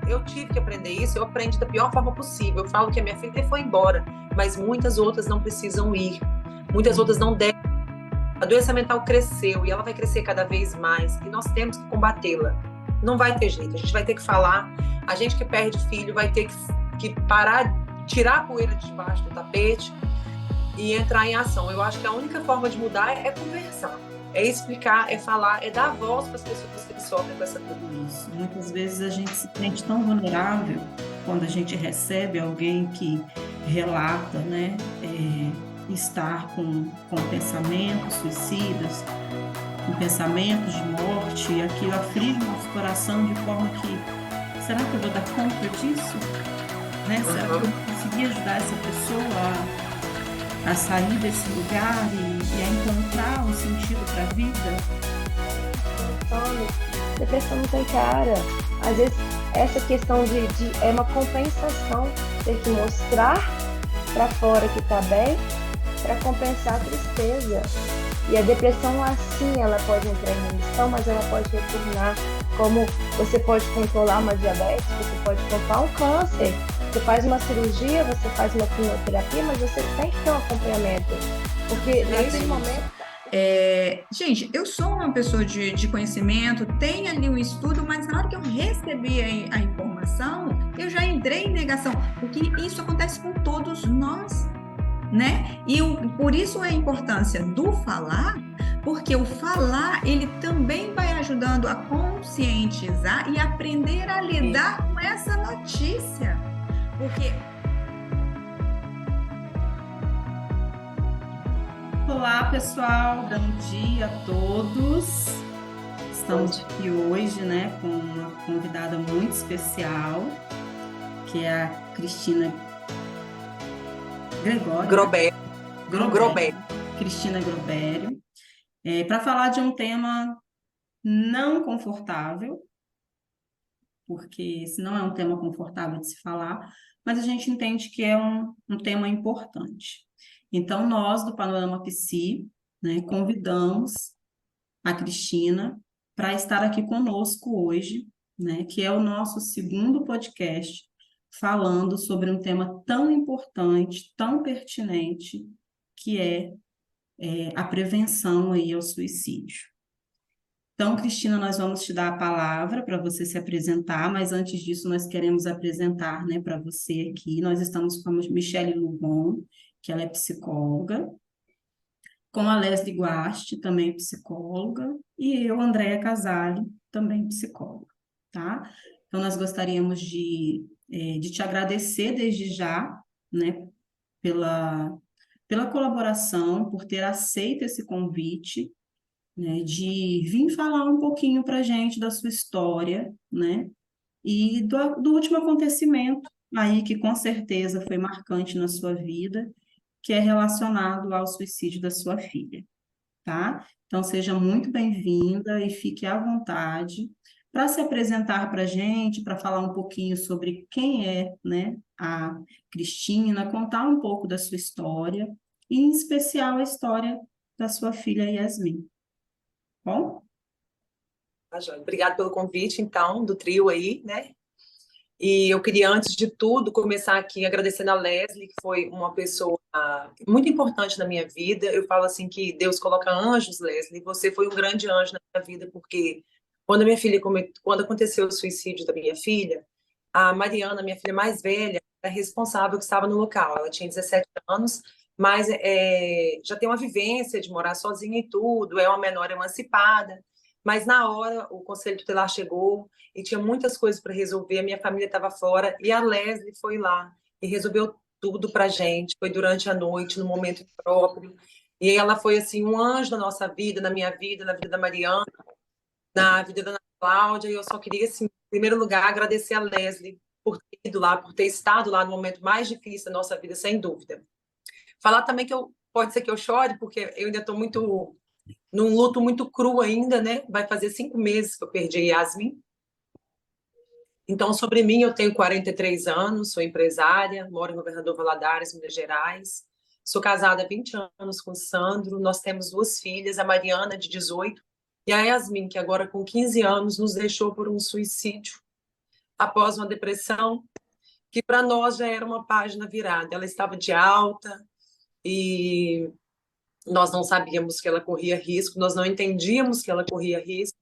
eu tive que aprender isso, eu aprendi da pior forma possível. Eu falo que a minha filha foi embora, mas muitas outras não precisam ir. Muitas outras não devem. A doença mental cresceu e ela vai crescer cada vez mais e nós temos que combatê-la. Não vai ter jeito, a gente vai ter que falar. A gente que perde filho vai ter que parar, tirar a poeira de debaixo do tapete e entrar em ação. Eu acho que a única forma de mudar é conversar, é explicar, é falar, é dar voz para as pessoas que sofrem com essa tudo Isso. Muitas vezes a gente se sente tão vulnerável quando a gente recebe alguém que relata, né, estar com pensamentos suicidas, com pensamentos de morte, e aquilo aflige o nosso coração de forma que, será que eu vou dar conta disso? Né? Será que eu vou conseguir ajudar essa pessoa a sair desse lugar e a encontrar um sentido para a vida? Depressão não tem cara. Às vezes essa questão é uma compensação, ter que mostrar para fora que está bem para compensar a tristeza. E a depressão, assim, ela pode entrar em remissão, mas ela pode retornar, como você pode controlar uma diabetes, você pode controlar um câncer. Você faz uma cirurgia, você faz uma quimioterapia, mas você tem que ter um acompanhamento. Porque naquele momento... Gente, eu sou uma pessoa de conhecimento, tenho ali um estudo, mas na hora que eu recebi a informação, eu já entrei em negação, porque isso acontece com todos nós, né? E por isso a importância do falar, porque o falar, ele também vai ajudando a conscientizar e aprender a lidar com essa notícia, porque... Olá, pessoal, bom dia a todos. Estamos aqui hoje, né, com uma convidada muito especial, que é a Cristina Grobério. Cristina Grobério, para falar de um tema não confortável, porque se não é um tema confortável de se falar, mas a gente entende que é um tema importante. Então, nós, do Panorama Psi, né, convidamos a Cristina para estar aqui conosco hoje, né, que é o nosso segundo podcast, falando sobre um tema tão importante, tão pertinente, que é a prevenção aí ao suicídio. Então, Cristina, nós vamos te dar a palavra para você se apresentar, mas antes disso nós queremos apresentar, né, para você aqui. Nós estamos com a Michele Lugon, que ela é psicóloga, com a Leslie Guasti, também psicóloga, e eu, Andréa Casale, também psicóloga, tá? Então, nós gostaríamos de te agradecer desde já, né, pela colaboração, por ter aceito esse convite, né, de vir falar um pouquinho para a gente da sua história, né, e do último acontecimento aí que com certeza foi marcante na sua vida, que é relacionado ao suicídio da sua filha, tá? Então, seja muito bem-vinda e fique à vontade para se apresentar para a gente, para falar um pouquinho sobre quem é, né, a Cristina, contar um pouco da sua história, e em especial a história da sua filha Yasmin. Bom? Obrigada pelo convite, então, do trio aí, né? E eu queria, antes de tudo, começar aqui agradecendo a Leslie, que foi uma pessoa muito importante na minha vida. Eu falo assim que Deus coloca anjos, Leslie, você foi um grande anjo na minha vida, porque quando aconteceu o suicídio da minha filha, a Mariana, minha filha mais velha, era responsável, que estava no local. Ela tinha 17 anos, mas já tem uma vivência de morar sozinha e tudo, é uma menor emancipada. Mas na hora o conselho tutelar chegou e tinha muitas coisas para resolver, a minha família estava fora e a Leslie foi lá e resolveu tudo para a gente. Foi durante a noite, no momento próprio. E ela foi assim um anjo na nossa vida, na minha vida, na vida da Mariana, na vida da Ana Cláudia. E eu só queria, assim, em primeiro lugar, agradecer a Leslie por ter ido lá, por ter estado lá no momento mais difícil da nossa vida, sem dúvida. Falar também que pode ser que eu chore, porque eu ainda estou num luto muito cru ainda, né? Vai fazer 5 meses que eu perdi a Yasmin. Então, sobre mim, eu tenho 43 anos, sou empresária, moro em Governador Valadares, Minas Gerais. Sou casada há 20 anos com o Sandro, nós temos 2 filhas, a Mariana, de 18, e a Yasmin, que agora com 15 anos nos deixou por um suicídio. após uma depressão, que para nós já era uma página virada. Ela estava de alta e nós não sabíamos que ela corria risco, nós não entendíamos que ela corria risco,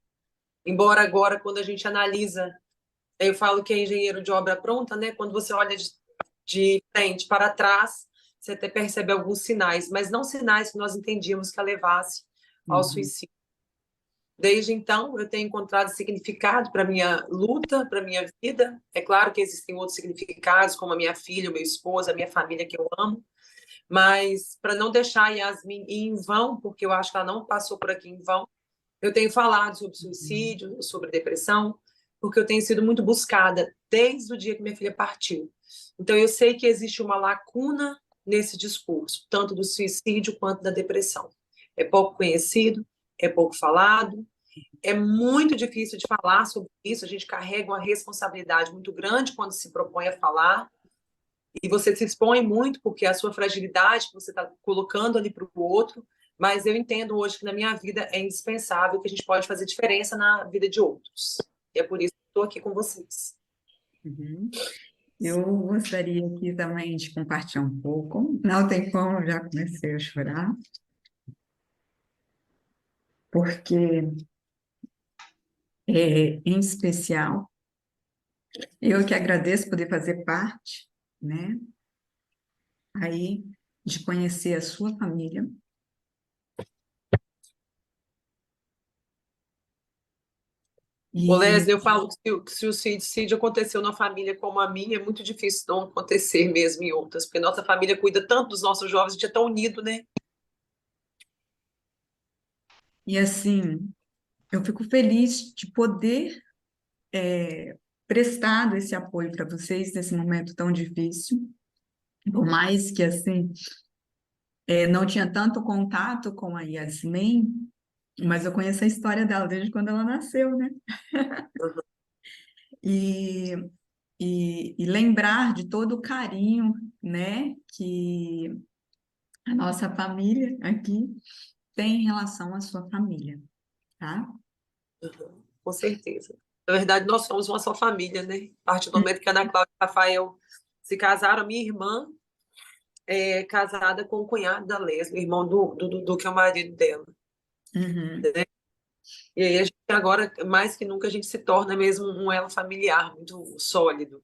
embora agora, quando a gente analisa, eu falo que é engenheiro de obra pronta, né? Quando você olha de frente para trás, você até percebe alguns sinais, mas não sinais que nós entendíamos que a levasse ao suicídio. Desde então, eu tenho encontrado significado para a minha luta, para a minha vida. É claro que existem outros significados, como a minha filha, o meu esposo, a minha família que eu amo, mas para não deixar a Yasmin ir em vão, porque eu acho que ela não passou por aqui em vão, eu tenho falado sobre suicídio, sobre depressão, porque eu tenho sido muito buscada desde o dia que minha filha partiu. Então, eu sei que existe uma lacuna nesse discurso, tanto do suicídio quanto da depressão. É pouco conhecido, é pouco falado, é muito difícil de falar sobre isso, a gente carrega uma responsabilidade muito grande quando se propõe a falar, e você se expõe muito porque é a sua fragilidade que você está colocando ali para o outro, mas eu entendo hoje que na minha vida é indispensável, que a gente pode fazer diferença na vida de outros. E é por isso que estou aqui com vocês. Eu gostaria aqui também de compartilhar um pouco. Não tem como, eu já comecei a chorar. Porque, em especial, eu que agradeço poder fazer parte, né? Aí, de conhecer a sua família. Ô, Leslie, eu falo que se o suicídio aconteceu na família como a minha, é muito difícil não acontecer mesmo em outras, porque nossa família cuida tanto dos nossos jovens, a gente é tão unido, né? E assim, eu fico feliz de poder prestar esse apoio para vocês nesse momento tão difícil. Por mais que, assim, não tinha tanto contato com a Yasmin, mas eu conheço a história dela desde quando ela nasceu, né? E, e lembrar de todo o carinho, né, que a nossa família aqui tem em relação à sua família, tá? Com certeza. Na verdade, nós somos uma só família, né? A partir do momento que a Ana Cláudia e o Rafael se casaram, a minha irmã é casada com o cunhado da Leslie, o irmão do Dudu, que é o marido dela. Né? E aí, a gente, agora, mais que nunca, a gente se torna mesmo um elo familiar muito sólido.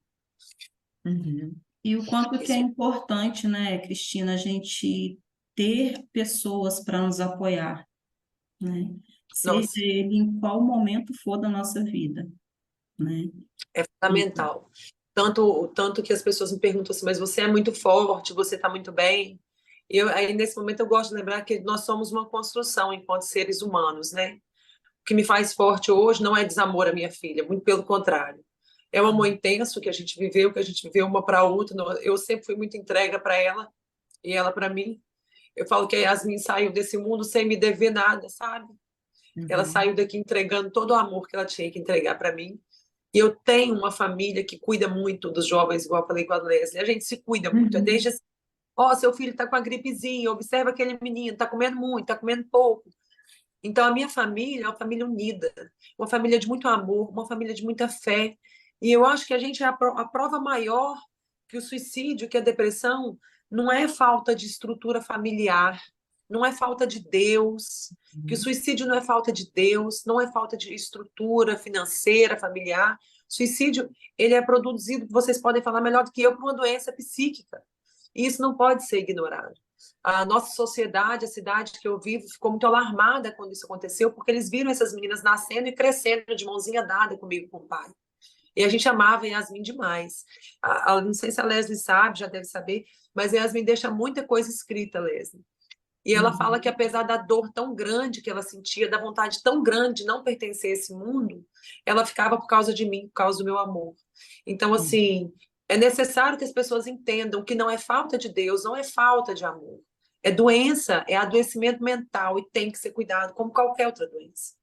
E o quanto que é importante, né, Cristina, a gente ter pessoas para nos apoiar, né? Seja Nossa, ele em qual momento for da nossa vida, né? é fundamental. Tanto que as pessoas me perguntam assim, mas você é muito forte, você está muito bem. E aí, nesse momento, eu gosto de lembrar que nós somos uma construção enquanto seres humanos, né? O que me faz forte hoje não é desamor à minha filha, muito pelo contrário. É um amor intenso que a gente viveu uma para a outra. Eu sempre fui muito entrega para ela e ela para mim. Eu falo que a Yasmin saiu desse mundo sem me dever nada, sabe? Ela saiu daqui entregando todo o amor que ela tinha que entregar para mim. E eu tenho uma família que cuida muito dos jovens, igual eu falei com a Leslie. A gente se cuida muito. É desde assim, seu filho está com a gripezinha, observa aquele menino, está comendo muito, está comendo pouco. Então, a minha família é uma família unida, uma família de muito amor, uma família de muita fé. E eu acho que a gente é a prova maior que o suicídio, que a depressão, não é falta de estrutura familiar, não é falta de Deus, que o suicídio não é falta de Deus, não é falta de estrutura financeira, familiar. O suicídio, ele é produzido, vocês podem falar melhor do que eu, por uma doença psíquica. E isso não pode ser ignorado. A nossa sociedade, a cidade que eu vivo, ficou muito alarmada quando isso aconteceu, porque eles viram essas meninas nascendo e crescendo de mãozinha dada comigo, com o pai. E a gente amava a Yasmin demais. Não sei se a Leslie sabe, já deve saber, mas a Yasmin deixa muita coisa escrita, Leslie. E ela fala que apesar da dor tão grande que ela sentia, da vontade tão grande de não pertencer a esse mundo, ela ficava por causa de mim, por causa do meu amor. Então, assim, é necessário que as pessoas entendam que não é falta de Deus, não é falta de amor. É doença, é adoecimento mental e tem que ser cuidado como qualquer outra doença.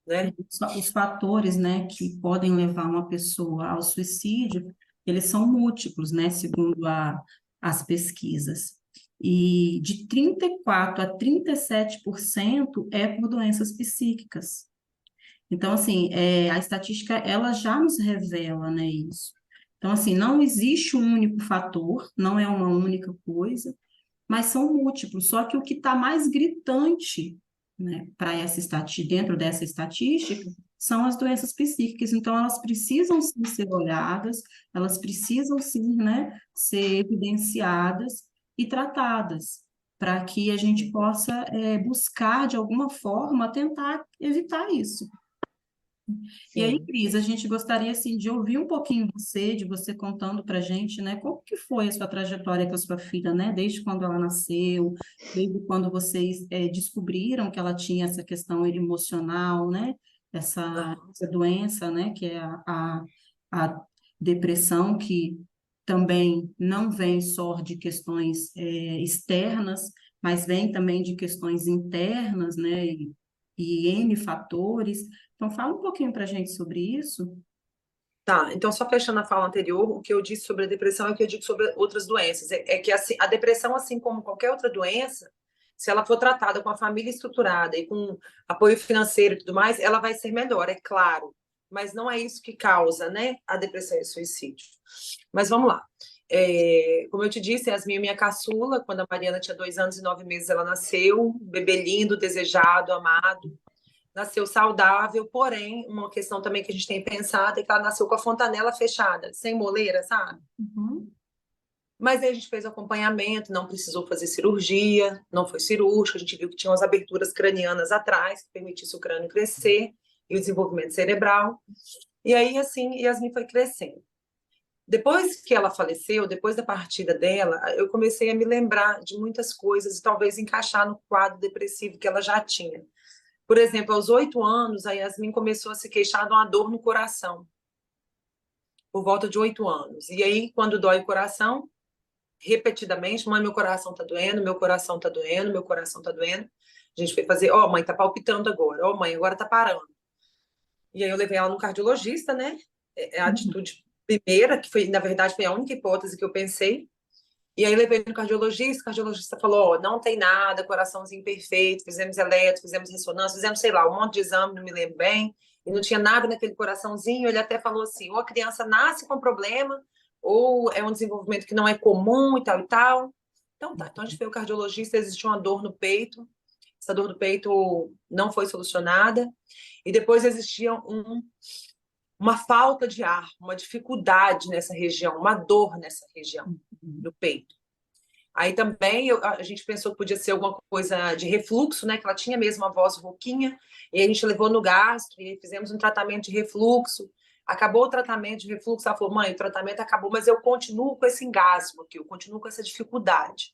Né? Os fatores, né, que podem levar uma pessoa ao suicídio, eles são múltiplos, né, segundo as pesquisas. E de 34% a 37% é por doenças psíquicas. Então, assim, a estatística, ela já nos revela, né, isso. Então, assim, não existe um único fator, não é uma única coisa, mas são múltiplos. Só que o que está mais gritante, né, para essa dentro dessa estatística são as doenças psíquicas. Então, elas precisam sim ser olhadas, elas precisam sim, né, ser evidenciadas e tratadas, para que a gente possa buscar, de alguma forma, tentar evitar isso. E aí, Sim. Cris, a gente gostaria assim de ouvir um pouquinho de você contando para a gente, né, como que foi a sua trajetória com a sua filha, né, desde quando ela nasceu, desde quando vocês descobriram que ela tinha essa questão emocional, né, essa doença, né, que é a depressão, que também não vem só de questões externas, mas vem também de questões internas, né, e N fatores. Então, fala um pouquinho para a gente sobre isso. Tá, então só fechando a fala anterior, o que eu disse sobre a depressão é o que eu digo sobre outras doenças. É que assim, a depressão, assim como qualquer outra doença, se ela for tratada com a família estruturada e com apoio financeiro e tudo mais, ela vai ser melhor, é claro. Mas não é isso que causa, né, a depressão e o suicídio. Mas vamos lá. Como eu te disse, Yasmin é minha caçula. Quando a Mariana tinha 2 anos e 9 meses, ela nasceu. Um bebê lindo, desejado, amado. Nasceu saudável, porém, uma questão também que a gente tem pensado é que ela nasceu com a fontanela fechada, sem moleira, sabe? Uhum. Mas aí a gente fez acompanhamento, não precisou fazer cirurgia, não foi cirúrgico, a gente viu que tinha umas aberturas cranianas atrás, que permitisse o crânio crescer e o desenvolvimento cerebral. E aí, assim, Yasmin foi crescendo. Depois que ela faleceu, depois da partida dela, eu comecei a me lembrar de muitas coisas e talvez encaixar no quadro depressivo que ela já tinha. Por exemplo, aos 8 anos, a Yasmin começou a se queixar de uma dor no coração, por volta de 8 anos. E aí, quando dói o coração, repetidamente, mãe, meu coração tá doendo, meu coração tá doendo, meu coração tá doendo. A gente foi fazer, ó, mãe, tá palpitando agora, ó, mãe, agora tá parando. E aí eu levei ela no cardiologista, né? É a Uhum. atitude primeira, que foi, na verdade, foi a única hipótese que eu pensei. E aí levei no cardiologista, o cardiologista falou, ó, não tem nada, coraçãozinho perfeito, fizemos eletro, fizemos ressonância, fizemos, sei lá, um monte de exame, não me lembro bem, e não tinha nada naquele coraçãozinho. Ele até falou assim, ou a criança nasce com problema, ou é um desenvolvimento que não é comum e tal e tal. Então tá, então a gente foi ao cardiologista, existiu uma dor no peito, essa dor do peito não foi solucionada, e depois existia uma falta de ar, uma dificuldade nessa região, uma dor nessa região do peito. Aí também a gente pensou que podia ser alguma coisa de refluxo, né? Que ela tinha mesmo uma voz rouquinha, e a gente levou no gastro e fizemos um tratamento de refluxo. Acabou o tratamento de refluxo, ela falou, mãe, o tratamento acabou, mas eu continuo com esse engasgo aqui, eu continuo com essa dificuldade.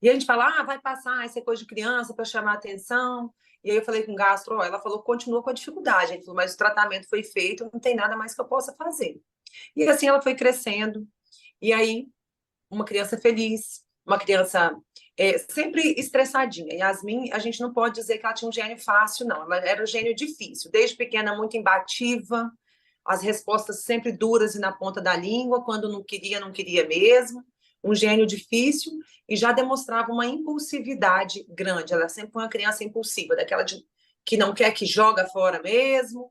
E a gente fala, vai passar, isso é coisa de criança para chamar atenção. E aí eu falei com o gastro, ó, ela falou, continua com a dificuldade. Ele falou, mas o tratamento foi feito, não tem nada mais que eu possa fazer. E assim ela foi crescendo. E aí, uma criança feliz, uma criança sempre estressadinha. Yasmin, a gente não pode dizer que ela tinha um gênio fácil, não. Ela era um gênio difícil. Desde pequena, muito imbativa, as respostas sempre duras e na ponta da língua, quando não queria, não queria mesmo. Um gênio difícil e já demonstrava uma impulsividade grande. Ela sempre foi uma criança impulsiva, daquela que não quer, que joga fora mesmo.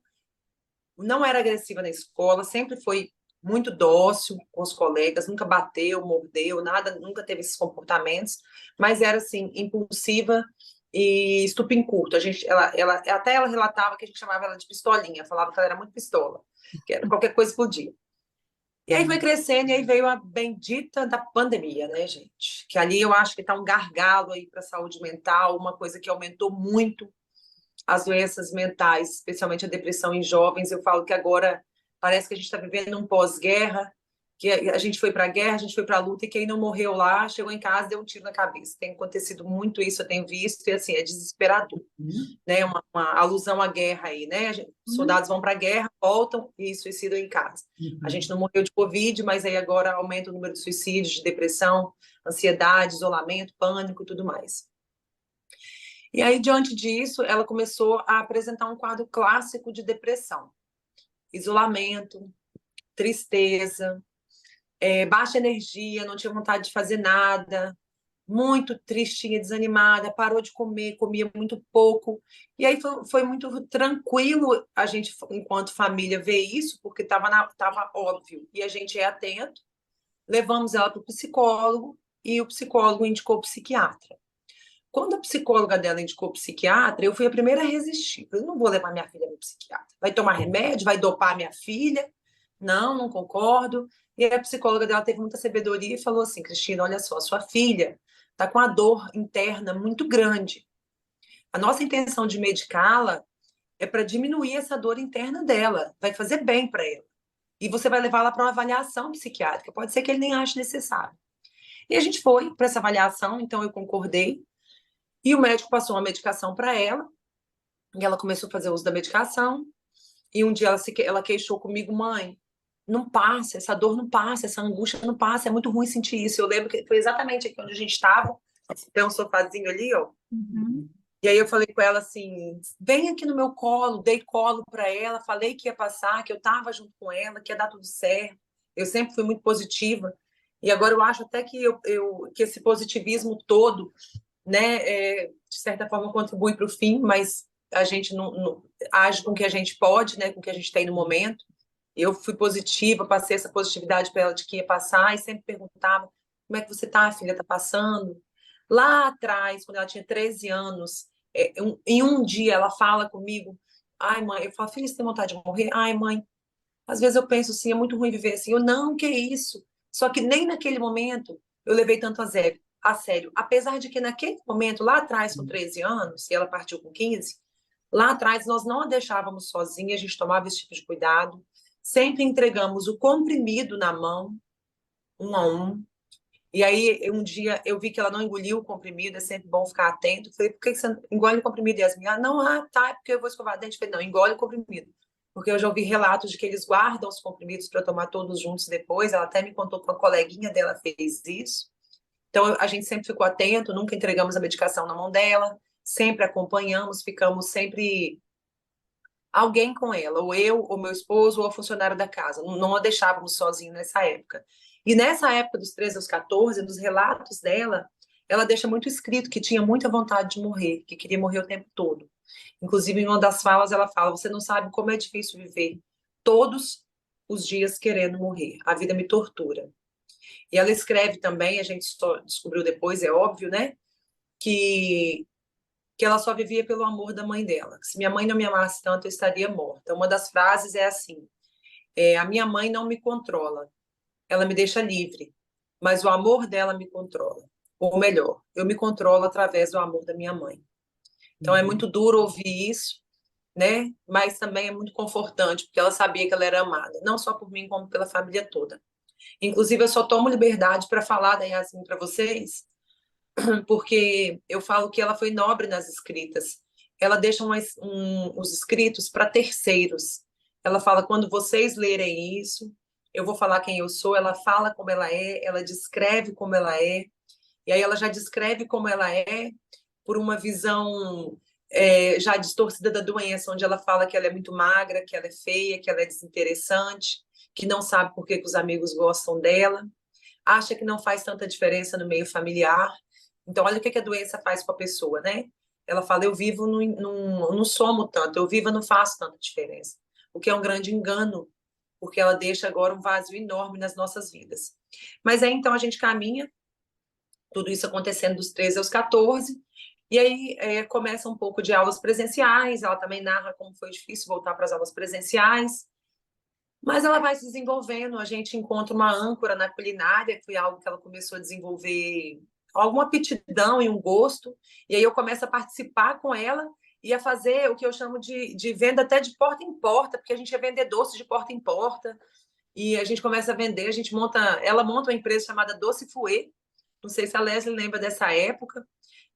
Não era agressiva na escola, sempre foi muito dócil com os colegas, nunca bateu, mordeu, nada, nunca teve esses comportamentos, mas era assim, impulsiva e estupim curto. Até ela relatava que a gente chamava ela de pistolinha, falava que ela era muito pistola, que era qualquer coisa explodia. E aí foi crescendo, e aí veio a bendita da pandemia, né, gente? Que ali eu acho que está um gargalo aí para a saúde mental, uma coisa que aumentou muito as doenças mentais, especialmente a depressão em jovens. Eu falo que agora parece que a gente está vivendo um pós-guerra, que a gente foi para a guerra, a gente foi para a luta, e quem não morreu lá, chegou em casa e deu um tiro na cabeça. Tem acontecido muito isso, eu tenho visto, e assim, é desesperador. Né? Uma alusão à guerra aí, né? Soldados vão para a guerra, voltam e suicidam em casa. A gente não morreu de Covid, mas aí agora aumenta o número de suicídios, de depressão, ansiedade, isolamento, pânico e tudo mais. E aí, diante disso, ela começou a apresentar um quadro clássico de depressão. Isolamento, tristeza, baixa energia, não tinha vontade de fazer nada, muito tristinha, desanimada, parou de comer, comia muito pouco. E aí foi muito tranquilo a gente, enquanto família, ver isso, porque tava óbvio. E a gente é atento. Levamos ela para o psicólogo e o psicólogo indicou o psiquiatra. Quando a psicóloga dela indicou o psiquiatra, eu fui a primeira a resistir. Eu não vou levar minha filha no psiquiatra. Vai tomar remédio, vai dopar minha filha. Não, não concordo. E a psicóloga dela teve muita sabedoria e falou assim: Cristina, olha só, sua filha está com a dor interna muito grande. A nossa intenção de medicá-la é para diminuir essa dor interna dela. Vai fazer bem para ela. E você vai levá-la para uma avaliação psiquiátrica. Pode ser que ele nem ache necessário. E a gente foi para essa avaliação, então eu concordei. E o médico passou uma medicação para ela, e ela começou a fazer uso da medicação. E um dia ela queixou comigo: mãe, não passa, essa dor não passa, essa angústia não passa, é muito ruim sentir isso. Eu lembro que foi exatamente aqui onde a gente estava, tem um sofazinho ali, ó. Uhum. E aí eu falei com ela assim: vem aqui no meu colo, dei colo para ela, falei que ia passar, que eu estava junto com ela, que ia dar tudo certo. Eu sempre fui muito positiva. E agora eu acho até que, que esse positivismo todo, né, de certa forma contribui para o fim, mas a gente não age com o que a gente pode, né, com o que a gente tem no momento. Eu fui positiva, passei essa positividade para ela de que ia passar e sempre perguntava: como é que você tá, filha? Tá passando? Lá atrás, quando ela tinha 13 anos, em um dia ela fala comigo: ai, mãe, eu falo: filha, você tem vontade de morrer? Ai, mãe, às vezes eu penso assim, é muito ruim viver assim. Eu, não, que isso? Só que nem naquele momento eu levei tanto a sério. Apesar de que naquele momento, lá atrás, com 13 anos, e ela partiu com 15, lá atrás nós não a deixávamos sozinha, a gente tomava esse tipo de cuidado. Sempre entregamos o comprimido na mão, um a um. E aí, um dia, eu vi que ela não engoliu o comprimido, é sempre bom ficar atento. Falei: por que você engole o comprimido? E as minhas, não, tá, é porque eu vou escovar dente. Falei: não, engole o comprimido. Porque eu já ouvi relatos de que eles guardam os comprimidos para tomar todos juntos depois. Ela até me contou que uma coleguinha dela fez isso. Então, a gente sempre ficou atento, nunca entregamos a medicação na mão dela, sempre acompanhamos, ficamos sempre alguém com ela, ou eu, ou meu esposo, ou a funcionária da casa. Não a deixávamos sozinha nessa época. E nessa época, dos 13 aos 14, nos relatos dela, ela deixa muito escrito que tinha muita vontade de morrer, que queria morrer o tempo todo. Inclusive, em uma das falas, ela fala: você não sabe como é difícil viver todos os dias querendo morrer. A vida me tortura. E ela escreve também, a gente só descobriu depois, é óbvio, né? Que ela só vivia pelo amor da mãe dela. Se minha mãe não me amasse tanto, eu estaria morta. Uma das frases é assim: a minha mãe não me controla, ela me deixa livre, mas o amor dela me controla. Ou melhor, eu me controlo através do amor da minha mãe. Então é muito duro ouvir isso, né? Mas também é muito confortante, porque ela sabia que ela era amada, não só por mim, como pela família toda. Inclusive, eu só tomo liberdade para falar da Yasmin para vocês, porque eu falo que ela foi nobre nas escritas. Ela deixa os escritos para terceiros. Ela fala: quando vocês lerem isso, eu vou falar quem eu sou. Ela fala como ela descreve como ela é, e aí ela já descreve como ela é por uma visão já distorcida da doença, onde ela fala que ela é muito magra, que ela é feia, que ela é desinteressante, que não sabe por que os amigos gostam dela, acha que não faz tanta diferença no meio familiar. Então, olha o que a doença faz com a pessoa, né? Ela fala: eu vivo, não somo tanto, eu vivo, não faço tanta diferença. O que é um grande engano, porque ela deixa agora um vazio enorme nas nossas vidas. Mas aí, então, a gente caminha, tudo isso acontecendo dos 13 aos 14, e aí começa um pouco de aulas presenciais. Ela também narra como foi difícil voltar para as aulas presenciais, mas ela vai se desenvolvendo. A gente encontra uma âncora na culinária, que foi algo que ela começou a desenvolver alguma aptidão e um gosto, e aí eu começo a participar com ela e a fazer o que eu chamo de venda até de porta em porta, porque a gente ia vender doces de porta em porta, e a gente começa a vender, ela monta uma empresa chamada Doce Fouet, não sei se a Leslie lembra dessa época,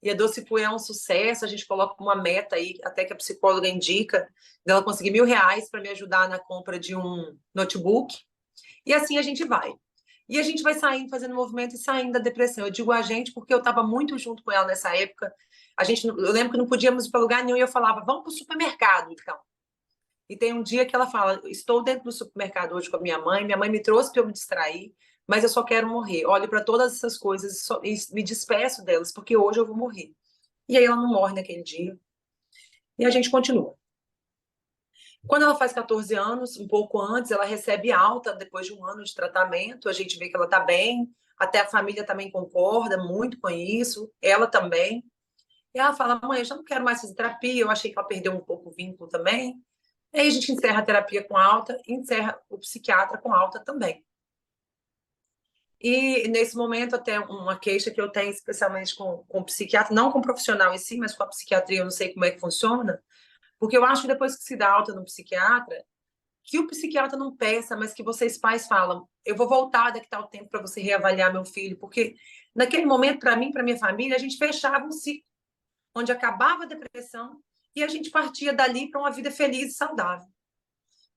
e a Doce Fouet é um sucesso. A gente coloca uma meta aí, até que a psicóloga indica, dela conseguir R$1.000 para me ajudar na compra de um notebook, e assim a gente vai. E a gente vai saindo, fazendo movimento e saindo da depressão. Eu digo a gente porque eu estava muito junto com ela nessa época. Eu lembro que não podíamos ir para lugar nenhum, e eu falava: vamos para o supermercado, então. E tem um dia que ela fala: estou dentro do supermercado hoje com a minha mãe me trouxe para eu me distrair, mas eu só quero morrer. Olho para todas essas coisas e me despeço delas, porque hoje eu vou morrer. E aí ela não morre naquele dia. E a gente continua. Quando ela faz 14 anos, um pouco antes, ela recebe alta depois de um ano de tratamento. A gente vê que ela está bem, até a família também concorda muito com isso, ela também. E ela fala: mãe, eu já não quero mais fazer terapia, eu achei que ela perdeu um pouco o vínculo também. E aí a gente encerra a terapia com alta e encerra o psiquiatra com alta também. E nesse momento, até uma queixa que eu tenho, especialmente com o psiquiatra, não com o profissional em si, mas com a psiquiatria, eu não sei como é que funciona, porque eu acho que depois que se dá alta no psiquiatra, que o psiquiatra não peça, mas que vocês pais falam: eu vou voltar daqui a tal tempo para você reavaliar meu filho, porque naquele momento, para mim, para minha família, a gente fechava um ciclo, onde acabava a depressão e a gente partia dali para uma vida feliz e saudável.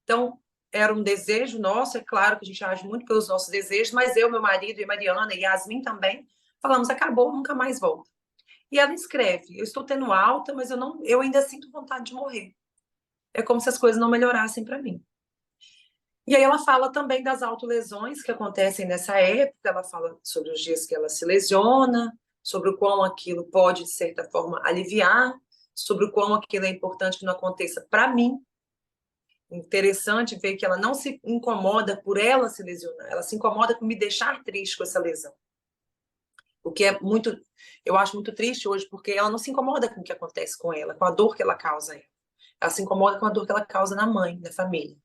Então, era um desejo nosso, é claro que a gente age muito pelos nossos desejos, mas eu, meu marido e Mariana e Yasmin também, falamos: acabou, nunca mais volta. E ela escreve: eu estou tendo alta, mas eu ainda sinto vontade de morrer. É como se as coisas não melhorassem para mim. E aí ela fala também das autolesões que acontecem nessa época, ela fala sobre os dias que ela se lesiona, sobre o quão aquilo pode, de certa forma, aliviar, sobre o quão aquilo é importante que não aconteça para mim. Interessante ver que ela não se incomoda por ela se lesionar, ela se incomoda com me deixar triste com essa lesão. O que é muito, eu acho muito triste hoje, porque ela não se incomoda com o que acontece com ela, com a dor que ela causa a ela. Ela se incomoda com a dor que ela causa na mãe, na família.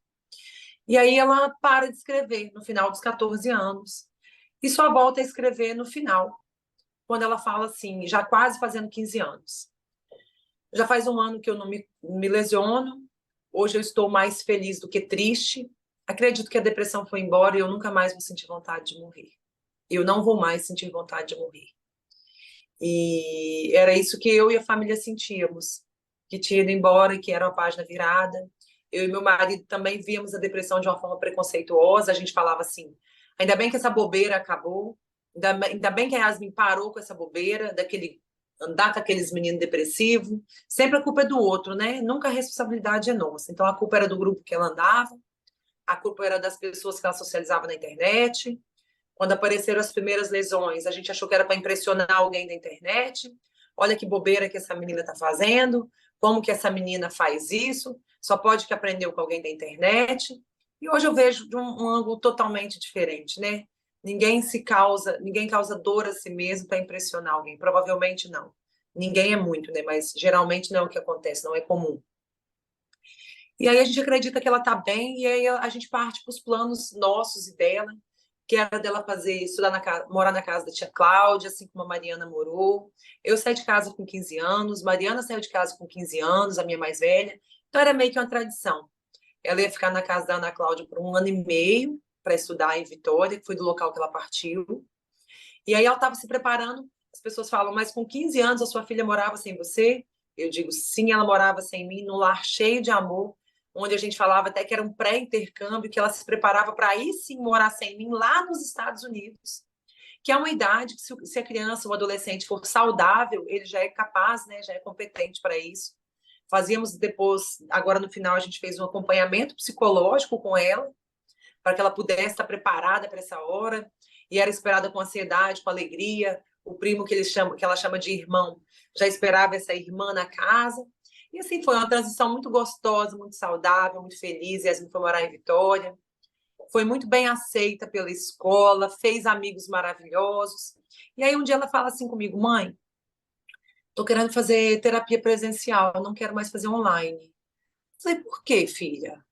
E aí ela para de escrever no final dos 14 anos e só volta a escrever no final, quando ela fala assim, já quase fazendo 15 anos. Já faz um ano que eu não me lesiono, hoje eu estou mais feliz do que triste. Acredito que a depressão foi embora e eu nunca mais vou sentir vontade de morrer. Eu não vou mais sentir vontade de morrer. E era isso que eu e a família sentíamos, que tinha ido embora e que era uma página virada. Eu e meu marido também víamos a depressão de uma forma preconceituosa. A gente falava assim: ainda bem que essa bobeira acabou, ainda bem que a Yasmin parou com essa bobeira, andar com aqueles meninos depressivos. Sempre a culpa é do outro, né? Nunca a responsabilidade é nossa. Então a culpa era do grupo que ela andava, a culpa era das pessoas que ela socializava na internet. Quando apareceram as primeiras lesões, a gente achou que era para impressionar alguém da internet. Olha que bobeira que essa menina está fazendo, como que essa menina faz isso, só pode que aprendeu com alguém da internet. E hoje eu vejo de um ângulo totalmente diferente, né? Ninguém causa dor a si mesmo para impressionar alguém. Provavelmente não. Ninguém é muito, né? Mas geralmente não é o que acontece, não é comum. E aí a gente acredita que ela está bem, e aí a gente parte para os planos nossos e dela, que era dela morar na casa da tia Cláudia, assim como a Mariana morou. Eu saí de casa com 15 anos, Mariana saiu de casa com 15 anos, a minha mais velha. Então era meio que uma tradição. Ela ia ficar na casa da Ana Cláudia por um ano e meio para estudar em Vitória, que foi do local que ela partiu. E aí ela estava se preparando. As pessoas falam: mas com 15 anos a sua filha morava sem você? Eu digo: sim, ela morava sem mim, num lar cheio de amor, onde a gente falava até que era um pré-intercâmbio, que ela se preparava para aí sim morar sem mim lá nos Estados Unidos, que é uma idade que se a criança ou adolescente for saudável, ele já é capaz, né, já é competente para isso. Fazíamos depois, agora no final, a gente fez um acompanhamento psicológico com ela, para que ela pudesse estar preparada para essa hora, e era esperada com ansiedade, com alegria. O primo que ela chama de irmão já esperava essa irmã na casa. E assim foi uma transição muito gostosa, muito saudável, muito feliz. Yasmin foi morar em Vitória, foi muito bem aceita pela escola, fez amigos maravilhosos. E aí um dia ela fala assim comigo: mãe, tô querendo fazer terapia presencial, não quero mais fazer online. Eu falei: por quê, filha?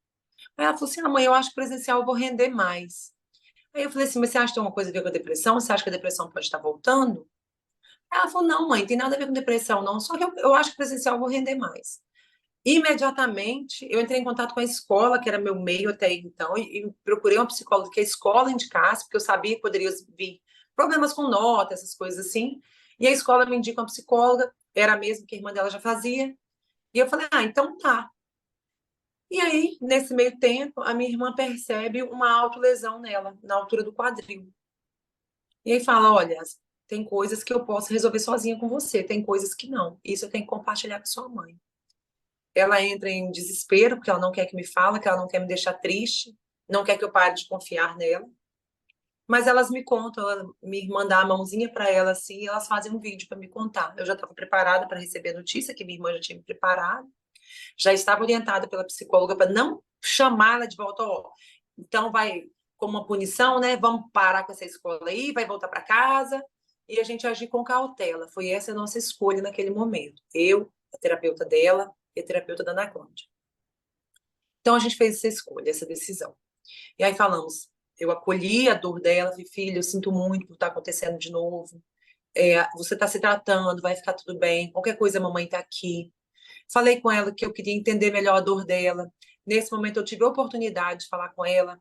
Aí ela falou assim: mãe, eu acho que presencial eu vou render mais. Aí eu falei assim: mas você acha que tem uma coisa a ver com a depressão? Você acha que a depressão pode estar voltando? Aí ela falou: não, mãe, tem nada a ver com depressão, não. Só que eu acho que presencial eu vou render mais. Imediatamente, eu entrei em contato com a escola, que era meu meio até então, e procurei uma psicóloga que a escola indicasse, porque eu sabia que poderia vir problemas com nota, essas coisas assim. E a escola me indica uma psicóloga, era a mesma que a irmã dela já fazia. E eu falei: então tá. E aí, nesse meio tempo, a minha irmã percebe uma autolesão nela, na altura do quadril. E aí fala: olha, tem coisas que eu posso resolver sozinha com você, tem coisas que não. Isso eu tenho que compartilhar com sua mãe. Ela entra em desespero, porque ela não quer que me fale, que ela não quer me deixar triste, não quer que eu pare de confiar nela. Mas elas me contam, minha irmã dá a mãozinha para elas assim, e elas fazem um vídeo para me contar. Eu já estava preparada para receber a notícia, que minha irmã já tinha me preparado, já estava orientada pela psicóloga para não chamá-la de volta. Ó, então vai, como uma punição, né? Vamos parar com essa escola aí, vai voltar para casa e a gente agir com cautela. Foi essa a nossa escolha naquele momento. Eu, a terapeuta dela e a terapeuta da Ana Cláudia. Então a gente fez essa escolha, essa decisão. E aí falamos, eu acolhi a dor dela, falei, filha, eu sinto muito por estar acontecendo de novo. Você está se tratando, vai ficar tudo bem. Qualquer coisa, a mamãe está aqui. Falei com ela que eu queria entender melhor a dor dela. Nesse momento, eu tive a oportunidade de falar com ela.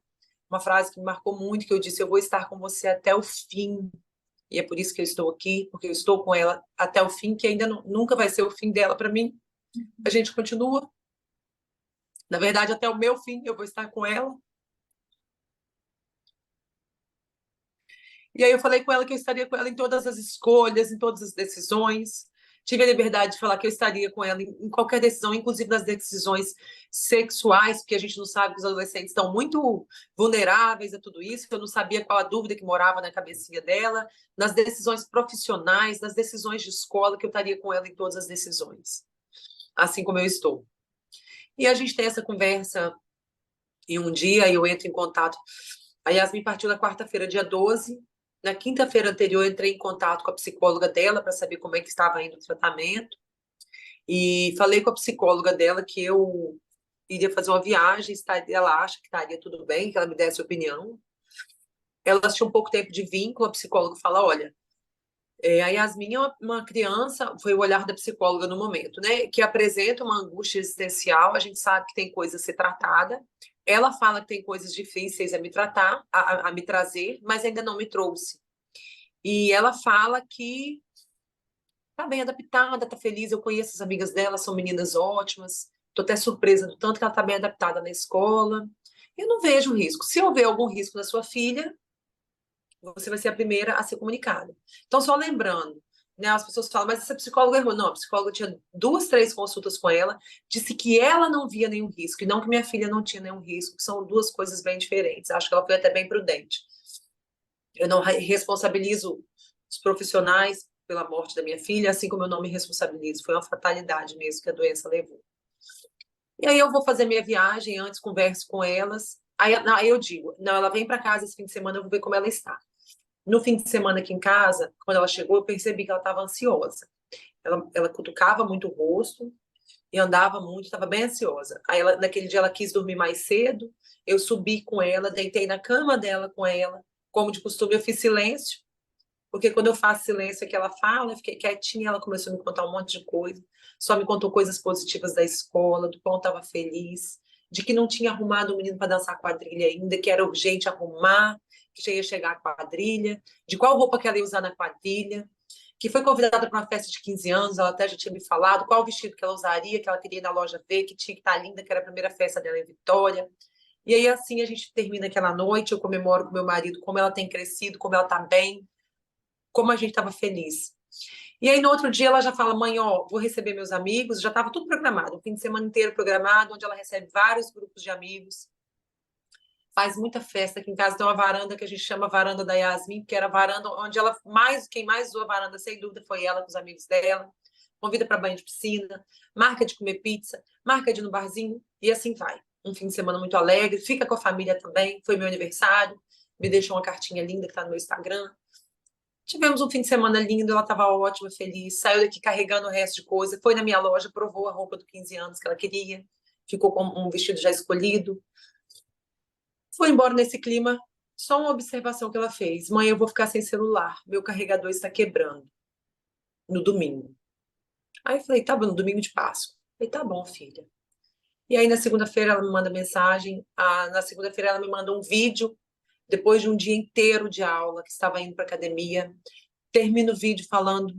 Uma frase que me marcou muito, que eu disse, eu vou estar com você até o fim. E é por isso que eu estou aqui, porque eu estou com ela até o fim, que ainda nunca vai ser o fim dela para mim. A gente continua. Na verdade, até o meu fim, eu vou estar com ela. E aí eu falei com ela que eu estaria com ela em todas as escolhas, em todas as decisões. Tive a liberdade de falar que eu estaria com ela em qualquer decisão, inclusive nas decisões sexuais, porque a gente não sabe que os adolescentes estão muito vulneráveis a tudo isso. Eu não sabia qual a dúvida que morava na cabecinha dela. Nas decisões profissionais, nas decisões de escola, que eu estaria com ela em todas as decisões, assim como eu estou. E a gente tem essa conversa e um dia eu entro em contato. A Yasmin partiu na quarta-feira, dia 12. Na quinta-feira anterior, eu entrei em contato com a psicóloga dela para saber como é que estava indo o tratamento. E falei com a psicóloga dela que eu iria fazer uma viagem, ela acha que estaria tudo bem, que ela me desse opinião. Elas tinham um pouco tempo de vínculo, a psicóloga fala, olha, a Yasmin é uma criança, foi o olhar da psicóloga no momento, né, que apresenta uma angústia existencial, a gente sabe que tem coisa a ser tratada. Ela fala que tem coisas difíceis a me tratar, a me trazer, mas ainda não me trouxe. E ela fala que tá bem adaptada, tá feliz. Eu conheço as amigas dela, são meninas ótimas. Tô até surpresa do tanto que ela tá bem adaptada na escola. Eu não vejo risco. Se houver algum risco na sua filha, você vai ser a primeira a ser comunicada. Então, só lembrando, né, as pessoas falam, mas essa psicóloga errou. Não, a psicóloga tinha 2, 3 consultas com ela, disse que ela não via nenhum risco, e não que minha filha não tinha nenhum risco, que são duas coisas bem diferentes. Acho que ela foi até bem prudente. Eu não responsabilizo os profissionais pela morte da minha filha, assim como eu não me responsabilizo. Foi uma fatalidade mesmo que a doença levou. E aí eu vou fazer minha viagem, antes converso com elas. Aí eu digo, não, ela vem para casa esse fim de semana, eu vou ver como ela está. No fim de semana aqui em casa, quando ela chegou, eu percebi que ela estava ansiosa. Ela cutucava muito o rosto e andava muito, estava bem ansiosa. Aí naquele dia ela quis dormir mais cedo, eu subi com ela, deitei na cama dela com ela, como de costume eu fiz silêncio, porque quando eu faço silêncio é que ela fala, eu fiquei quietinha, ela começou a me contar um monte de coisa, só me contou coisas positivas da escola, do quão estava feliz, de que não tinha arrumado o menino para dançar quadrilha ainda, que era urgente arrumar, que já ia chegar a quadrilha, de qual roupa que ela ia usar na quadrilha, que foi convidada para uma festa de 15 anos, ela até já tinha me falado qual vestido que ela usaria, que ela queria ir na loja ver, que tinha que estar linda, que era a primeira festa dela em Vitória. E aí, assim, a gente termina aquela noite, eu comemoro com meu marido como ela tem crescido, como ela está bem, como a gente estava feliz. E aí, no outro dia, ela já fala, mãe, ó, vou receber meus amigos, já estava tudo programado, o fim de semana inteiro programado, onde ela recebe vários grupos de amigos, faz muita festa. Aqui em casa tem uma varanda que a gente chama varanda da Yasmin, que era a varanda onde quem mais usou a varanda, sem dúvida, foi ela com os amigos dela. Convida para banho de piscina, marca de comer pizza, marca de ir no barzinho, e assim vai. Um fim de semana muito alegre, fica com a família também, foi meu aniversário, me deixou uma cartinha linda que está no meu Instagram. Tivemos um fim de semana lindo, ela estava ótima, feliz, saiu daqui carregando o resto de coisa, foi na minha loja, provou a roupa do 15 anos que ela queria, ficou com um vestido já escolhido. Foi embora nesse clima, só uma observação que ela fez. Mãe, eu vou ficar sem celular, meu carregador está quebrando no domingo. Aí eu falei, tá bom, no domingo de Páscoa. Eu falei, tá bom, filha. E aí na segunda-feira ela me manda mensagem, na segunda-feira ela me manda um vídeo, depois de um dia inteiro de aula, que estava indo para academia, termina o vídeo falando,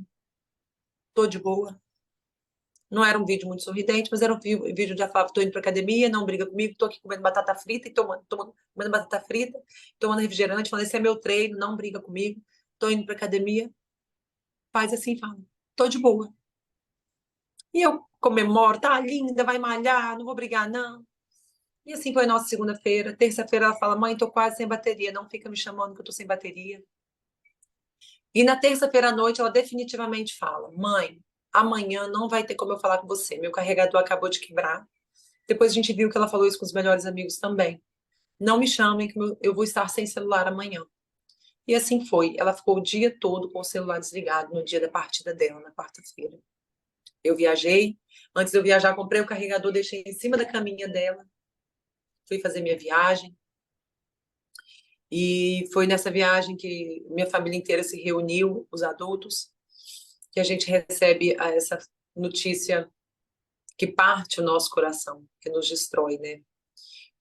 tô de boa. Não era um vídeo muito sorridente, mas era um vídeo de falava, tô indo para academia, não briga comigo, tô aqui comendo batata frita e comendo batata frita, tomando refrigerante, falando, esse é meu treino, não briga comigo, tô indo para academia. Faz assim, fala, tô de boa. E eu comemoro, tá linda, vai malhar, não vou brigar, não. E assim foi a nossa segunda-feira. Terça-feira ela fala, mãe, tô quase sem bateria, não fica me chamando que eu tô sem bateria. E na terça-feira à noite ela definitivamente fala, mãe, amanhã não vai ter como eu falar com você, meu carregador acabou de quebrar. Depois a gente viu que ela falou isso com os melhores amigos também. Não me chamem que eu vou estar sem celular amanhã. E assim foi. Ela ficou o dia todo com o celular desligado no dia da partida dela, na quarta-feira. Eu viajei. Antes de eu viajar, comprei o carregador, deixei em cima da caminha dela. Fui fazer minha viagem. E foi nessa viagem que minha família inteira se reuniu, os adultos, que a gente recebe essa notícia que parte o nosso coração, que nos destrói, né?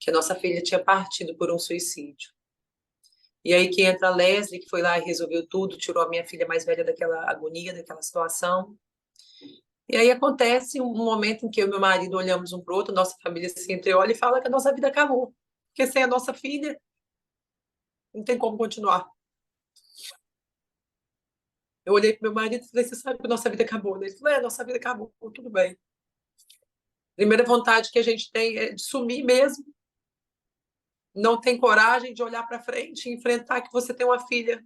Que a nossa filha tinha partido por um suicídio. E aí que entra a Leslie, que foi lá e resolveu tudo, tirou a minha filha mais velha daquela agonia, daquela situação. E aí acontece um momento em que eu e meu marido olhamos um para o outro, nossa família se entreolha e fala que a nossa vida acabou. Porque sem a nossa filha, não tem como continuar. Eu olhei para meu marido e falei, você sabe que a nossa vida acabou, né? Ele falou, a nossa vida acabou, tudo bem. Primeira vontade que a gente tem é de sumir mesmo. Não tem coragem de olhar para frente e enfrentar que você tem uma filha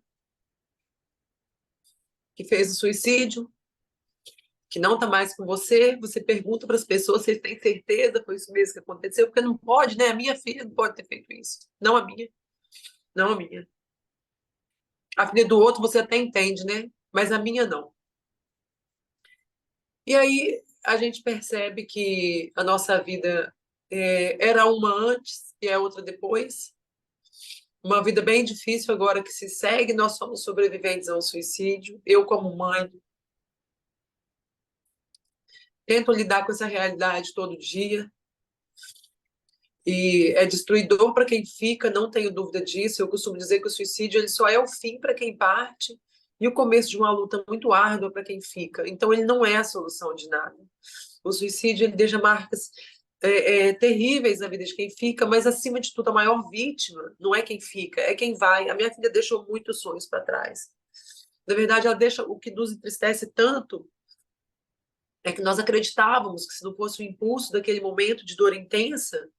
que fez o suicídio, que não está mais com você. Você pergunta para as pessoas se têm certeza foi isso mesmo que aconteceu, porque não pode, né? A minha filha não pode ter feito isso. Não a minha. Não a minha. A filha do outro você até entende, né? Mas a minha não. E aí a gente percebe que a nossa vida era uma antes e a outra depois. Uma vida bem difícil agora que se segue. Nós somos sobreviventes ao suicídio. Eu, como mãe, tento lidar com essa realidade todo dia. E é destruidor para quem fica, não tenho dúvida disso. Eu costumo dizer que o suicídio ele só é o fim para quem parte e o começo de uma luta muito árdua para quem fica. Então, ele não é a solução de nada. O suicídio ele deixa marcas terríveis na vida de quem fica, mas, acima de tudo, a maior vítima não é quem fica, é quem vai. A minha filha deixou muitos sonhos para trás. Na verdade, ela deixa o que nos entristece tanto é que nós acreditávamos que se não fosse o impulso daquele momento de dor intensa,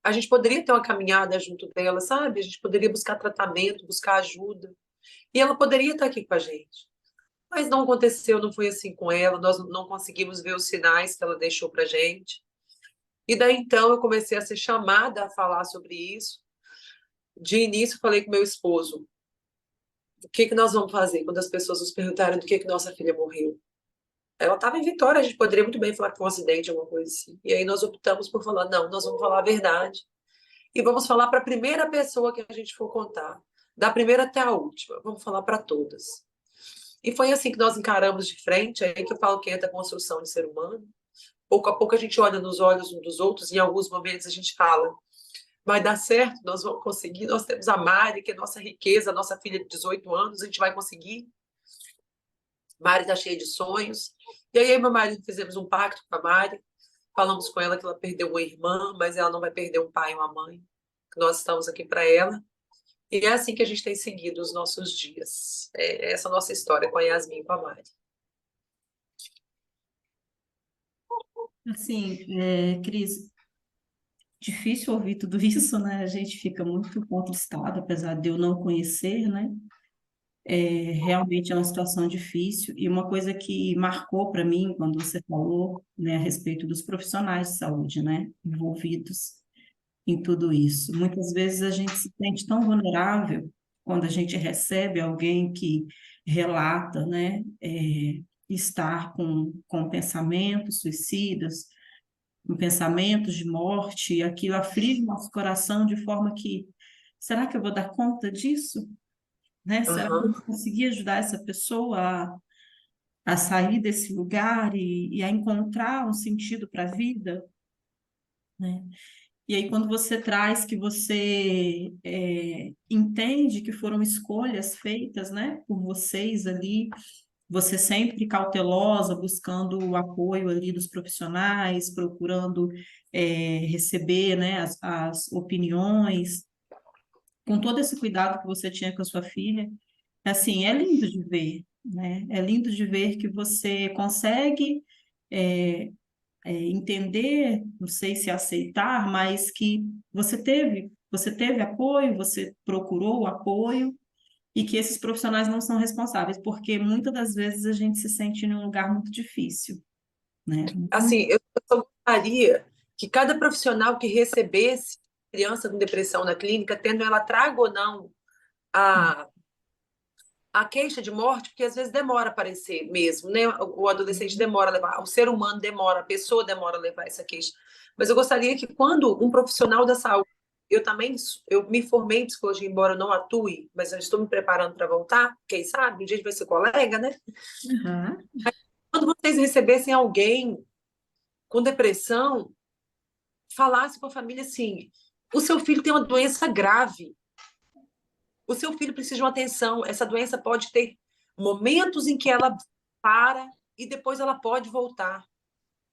a gente poderia ter uma caminhada junto dela, sabe? A gente poderia buscar tratamento, buscar ajuda. E ela poderia estar aqui com a gente. Mas não aconteceu, não foi assim com ela, nós não conseguimos ver os sinais que ela deixou para a gente. E daí, então, eu comecei a ser chamada a falar sobre isso. De início, falei com meu esposo, o que nós vamos fazer quando as pessoas nos perguntaram do que nossa filha morreu? Ela estava em Vitória, a gente poderia muito bem falar que foi um acidente, alguma coisa assim. E aí nós optamos por falar, não, nós vamos falar a verdade. E vamos falar para a primeira pessoa que a gente for contar. Da primeira até a última. Vamos falar para todas. E foi assim que nós encaramos de frente, aí que eu falo que entra a construção de ser humano. Pouco a pouco a gente olha nos olhos um dos outros, e em alguns momentos a gente fala, vai dar certo, nós vamos conseguir, nós temos a Mari, que é nossa riqueza, a nossa filha de 18 anos, a gente vai conseguir. Mari está cheia de sonhos. E aí, meu marido, fizemos um pacto com a Mari, falamos com ela que ela perdeu uma irmã, mas ela não vai perder um pai e uma mãe. Nós estamos aqui para ela. E é assim que a gente tem seguido os nossos dias. É essa nossa história com a Yasmin e com a Mari. Assim, Cris, difícil ouvir tudo isso, né? A gente fica muito contristado, apesar de eu não conhecer, né? Realmente é uma situação difícil. E uma coisa que marcou para mim, quando você falou, né, a respeito dos profissionais de saúde, né? Envolvidos em tudo isso. Muitas vezes a gente se sente tão vulnerável quando a gente recebe alguém que relata, né? Estar com pensamentos suicidas, com pensamentos de morte, e aquilo aflige nosso coração de forma que, será que eu vou dar conta disso? Né? Será que eu vou conseguir ajudar essa pessoa a sair desse lugar e a encontrar um sentido para a vida? Né? E aí, quando você traz que você entende que foram escolhas feitas, né, por vocês ali, você sempre cautelosa, buscando o apoio ali dos profissionais, procurando receber, né, as opiniões, com todo esse cuidado que você tinha com a sua filha, assim, é lindo de ver, né? É lindo de ver que você consegue entender, não sei se aceitar, mas que você teve apoio, você procurou o apoio e que esses profissionais não são responsáveis, porque muitas das vezes a gente se sente em um lugar muito difícil, né? Assim, eu só gostaria que cada profissional que recebesse criança com depressão na clínica, tendo ela traga ou não a, a queixa de morte, porque às vezes demora a aparecer mesmo, né? O adolescente demora a levar, o ser humano demora, a pessoa demora a levar essa queixa. Mas eu gostaria que quando um profissional da saúde, eu me formei em psicologia, embora eu não atue, mas eu estou me preparando para voltar, quem sabe, um dia a gente vai ser colega, né? Uhum. Quando vocês recebessem alguém com depressão, falasse com a família assim: o seu filho tem uma doença grave, o seu filho precisa de uma atenção, essa doença pode ter momentos em que ela para e depois ela pode voltar.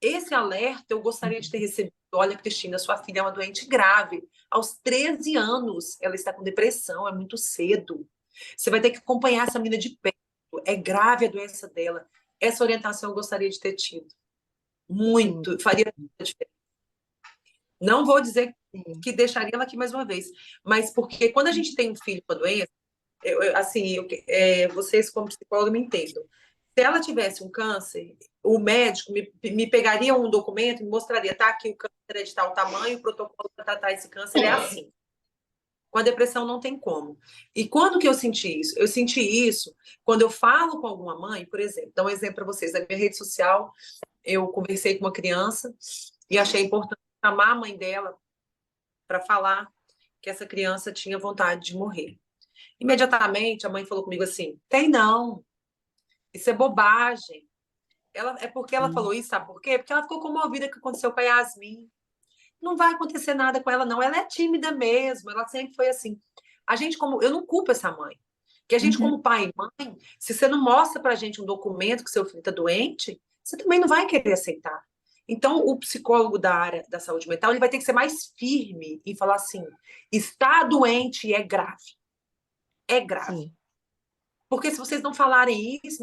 Esse alerta eu gostaria de ter recebido. Olha, Cristina, sua filha é uma doente grave. Aos 13 anos, ela está com depressão, é muito cedo. Você vai ter que acompanhar essa menina de perto. É grave a doença dela. Essa orientação eu gostaria de ter tido. Sim, Muito. Faria muita diferença. Não vou dizer sim. que deixaria ela aqui mais uma vez, mas porque quando a gente tem um filho com a doença, vocês como psicólogo me entendam. Se ela tivesse um câncer, o médico me pegaria um documento e me mostraria, tá aqui o câncer é de tal tamanho, o protocolo para tratar esse câncer é assim. Com a depressão não tem como. E quando que eu senti isso? Eu senti isso quando eu falo com alguma mãe, por exemplo, dá um exemplo para vocês, na minha rede social, eu conversei com uma criança e achei importante chamar a mãe dela para falar que essa criança tinha vontade de morrer. Imediatamente a mãe falou comigo assim: tem não, isso é bobagem. É porque ela falou isso, sabe por quê? Porque ela ficou comovida com o que aconteceu com a Yasmin. Não vai acontecer nada com ela, não. Ela é tímida mesmo, ela sempre foi assim. A gente, como. Eu não culpo essa mãe. Que a gente, Uhum. como pai e mãe, se você não mostra pra gente um documento que seu filho está doente, você também não vai querer aceitar. Então, o psicólogo da área da saúde mental, ele vai ter que ser mais firme e falar assim: está doente e é grave. É grave. Sim. Porque se vocês não falarem isso,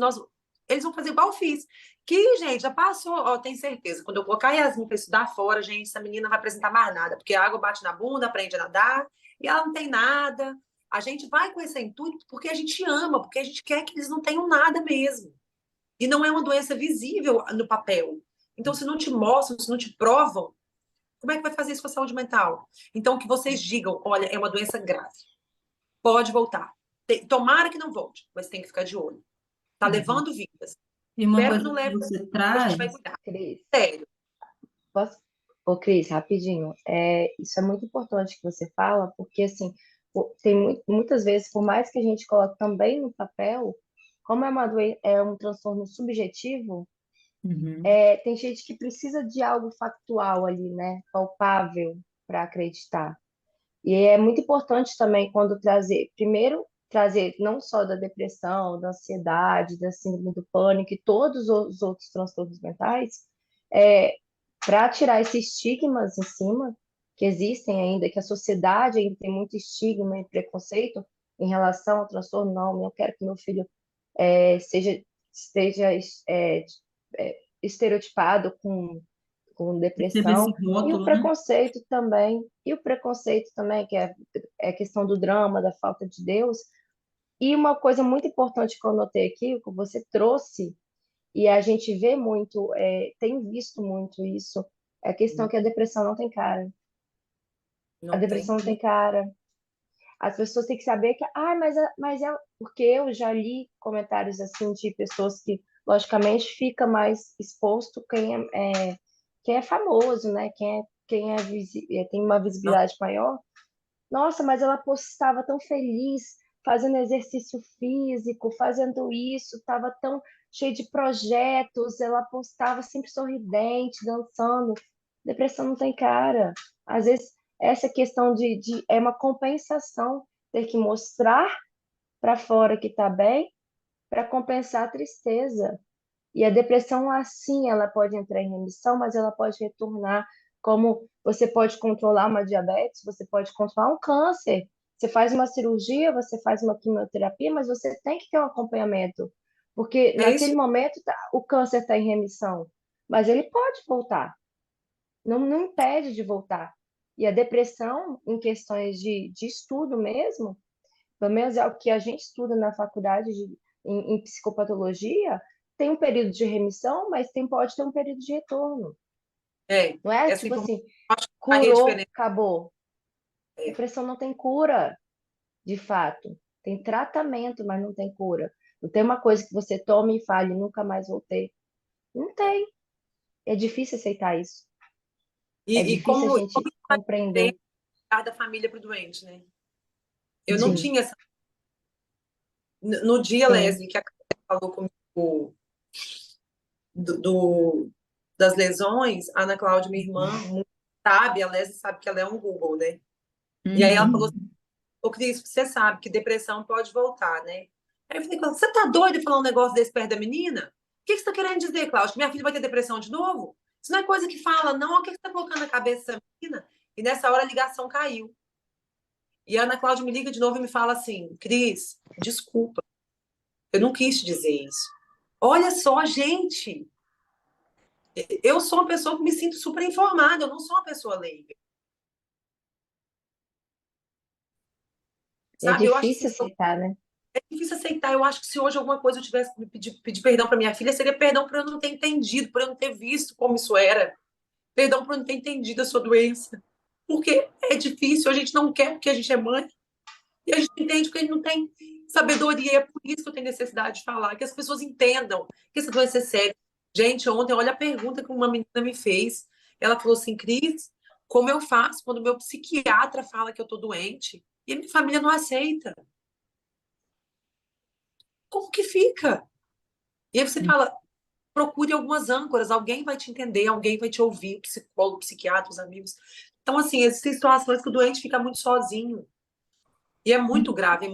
eles vão fazer igual eu fiz. Que, gente, já passou, ó, tenho certeza. Quando eu colocar a Yasmin para estudar fora, gente, essa menina não vai apresentar mais nada, porque a água bate na bunda, aprende a nadar, e ela não tem nada. A gente vai com esse intuito porque a gente ama, porque a gente quer que eles não tenham nada mesmo. E não é uma doença visível no papel. Então, se não te mostram, se não te provam, como é que vai fazer isso com a saúde mental? Então, que vocês digam, olha, é uma doença grave. Pode voltar. Tomara que não volte, mas tem que ficar de olho. Tá Uhum. levando vidas. E uma Espero que coisa não que leve, você a gente traz, vai cuidar. Cris, Sério. posso... Ô, Cris, rapidinho. Isso é muito importante que você fala, porque, assim, tem muitas vezes, por mais que a gente coloque também no papel, como é um transtorno subjetivo, Uhum. tem gente que precisa de algo factual ali, né? Palpável para acreditar. E é muito importante também quando primeiro, trazer não só da depressão, da ansiedade, da síndrome do pânico e todos os outros transtornos mentais, para tirar esses estigmas em cima, que existem ainda, que a sociedade ainda tem muito estigma e preconceito em relação ao transtorno. Não quero que meu filho esteja estereotipado com teve esse depressão, rótulo, né? e o preconceito também, que é a questão do drama, da falta de Deus. E uma coisa muito importante que eu notei aqui, que você trouxe, e a gente vê muito, tem visto muito isso, é a questão que a depressão não tem cara. A Não depressão tem. não tem cara. As pessoas têm que saber que, porque eu já li comentários assim de pessoas que, logicamente, fica mais exposto quem é famoso, né? Tem uma Não. visibilidade maior. Nossa, mas ela postava tão feliz, fazendo exercício físico, fazendo isso, estava tão cheia de projetos, ela postava sempre sorridente, dançando. Depressão não tem cara. Às vezes, essa questão é uma compensação, ter que mostrar para fora que está bem, para compensar a tristeza. E a depressão, assim, ela pode entrar em remissão, mas ela pode retornar, como você pode controlar uma diabetes, você pode controlar um câncer. Você faz uma cirurgia, você faz uma quimioterapia, mas você tem que ter um acompanhamento, porque É isso. naquele momento o câncer está em remissão, mas ele pode voltar. não impede de voltar. E a depressão, em questões de estudo mesmo, pelo menos é o que a gente estuda na faculdade em psicopatologia, tem um período de remissão, mas pode ter um período de retorno. Não é Essa tipo informação assim, acho que faria curou, diferença. acabou. É. Depressão não tem cura, de fato. Tem tratamento, mas não tem cura. Não tem uma coisa que você tome e fale, nunca mais vou ter. Não tem. É difícil aceitar isso. É E difícil a como gente compreender. da família para o doente, né? Eu não Sim, tinha essa. No dia, sim. Leslie, que a Cláudia falou comigo do, das lesões, a Ana Cláudia, minha irmã, sabe, a Leslie sabe que ela é um Google, né? E aí ela falou assim, Uhum. ô Cris, você sabe que depressão pode voltar, né? Aí eu falei, você tá doido de falar um negócio desse perto da menina? O que você tá querendo dizer, Cláudia? Que minha filha vai ter depressão de novo? Isso não é coisa que fala, não. O que você tá colocando na cabeça dessa menina? E nessa hora a ligação caiu. E a Ana Cláudia me liga de novo e me fala assim, Cris, desculpa, eu não quis te dizer isso. Olha só, gente, eu sou uma pessoa que me sinto super informada, eu não sou uma pessoa leiga. É Sabe? Eu acho assim, difícil aceitar, né? é difícil aceitar. Eu acho que se hoje alguma coisa eu tivesse que pedir perdão para minha filha, seria perdão por eu não ter entendido, por eu não ter visto como isso era. Perdão por eu não ter entendido a sua doença. Porque é difícil, a gente não quer porque a gente é mãe. E a gente entende porque a gente não tem sabedoria. É por isso que eu tenho necessidade de falar, que as pessoas entendam que essa doença é séria. Gente, ontem, olha a pergunta que uma menina me fez. Ela falou assim, Cris, como eu faço quando o meu psiquiatra fala que eu tô doente e a minha família não aceita? Como que fica? E aí você fala, procure algumas âncoras, alguém vai te entender, alguém vai te ouvir, psicólogo, psiquiatra, os amigos. Então, assim, existem situações que o doente fica muito sozinho. E é muito grave,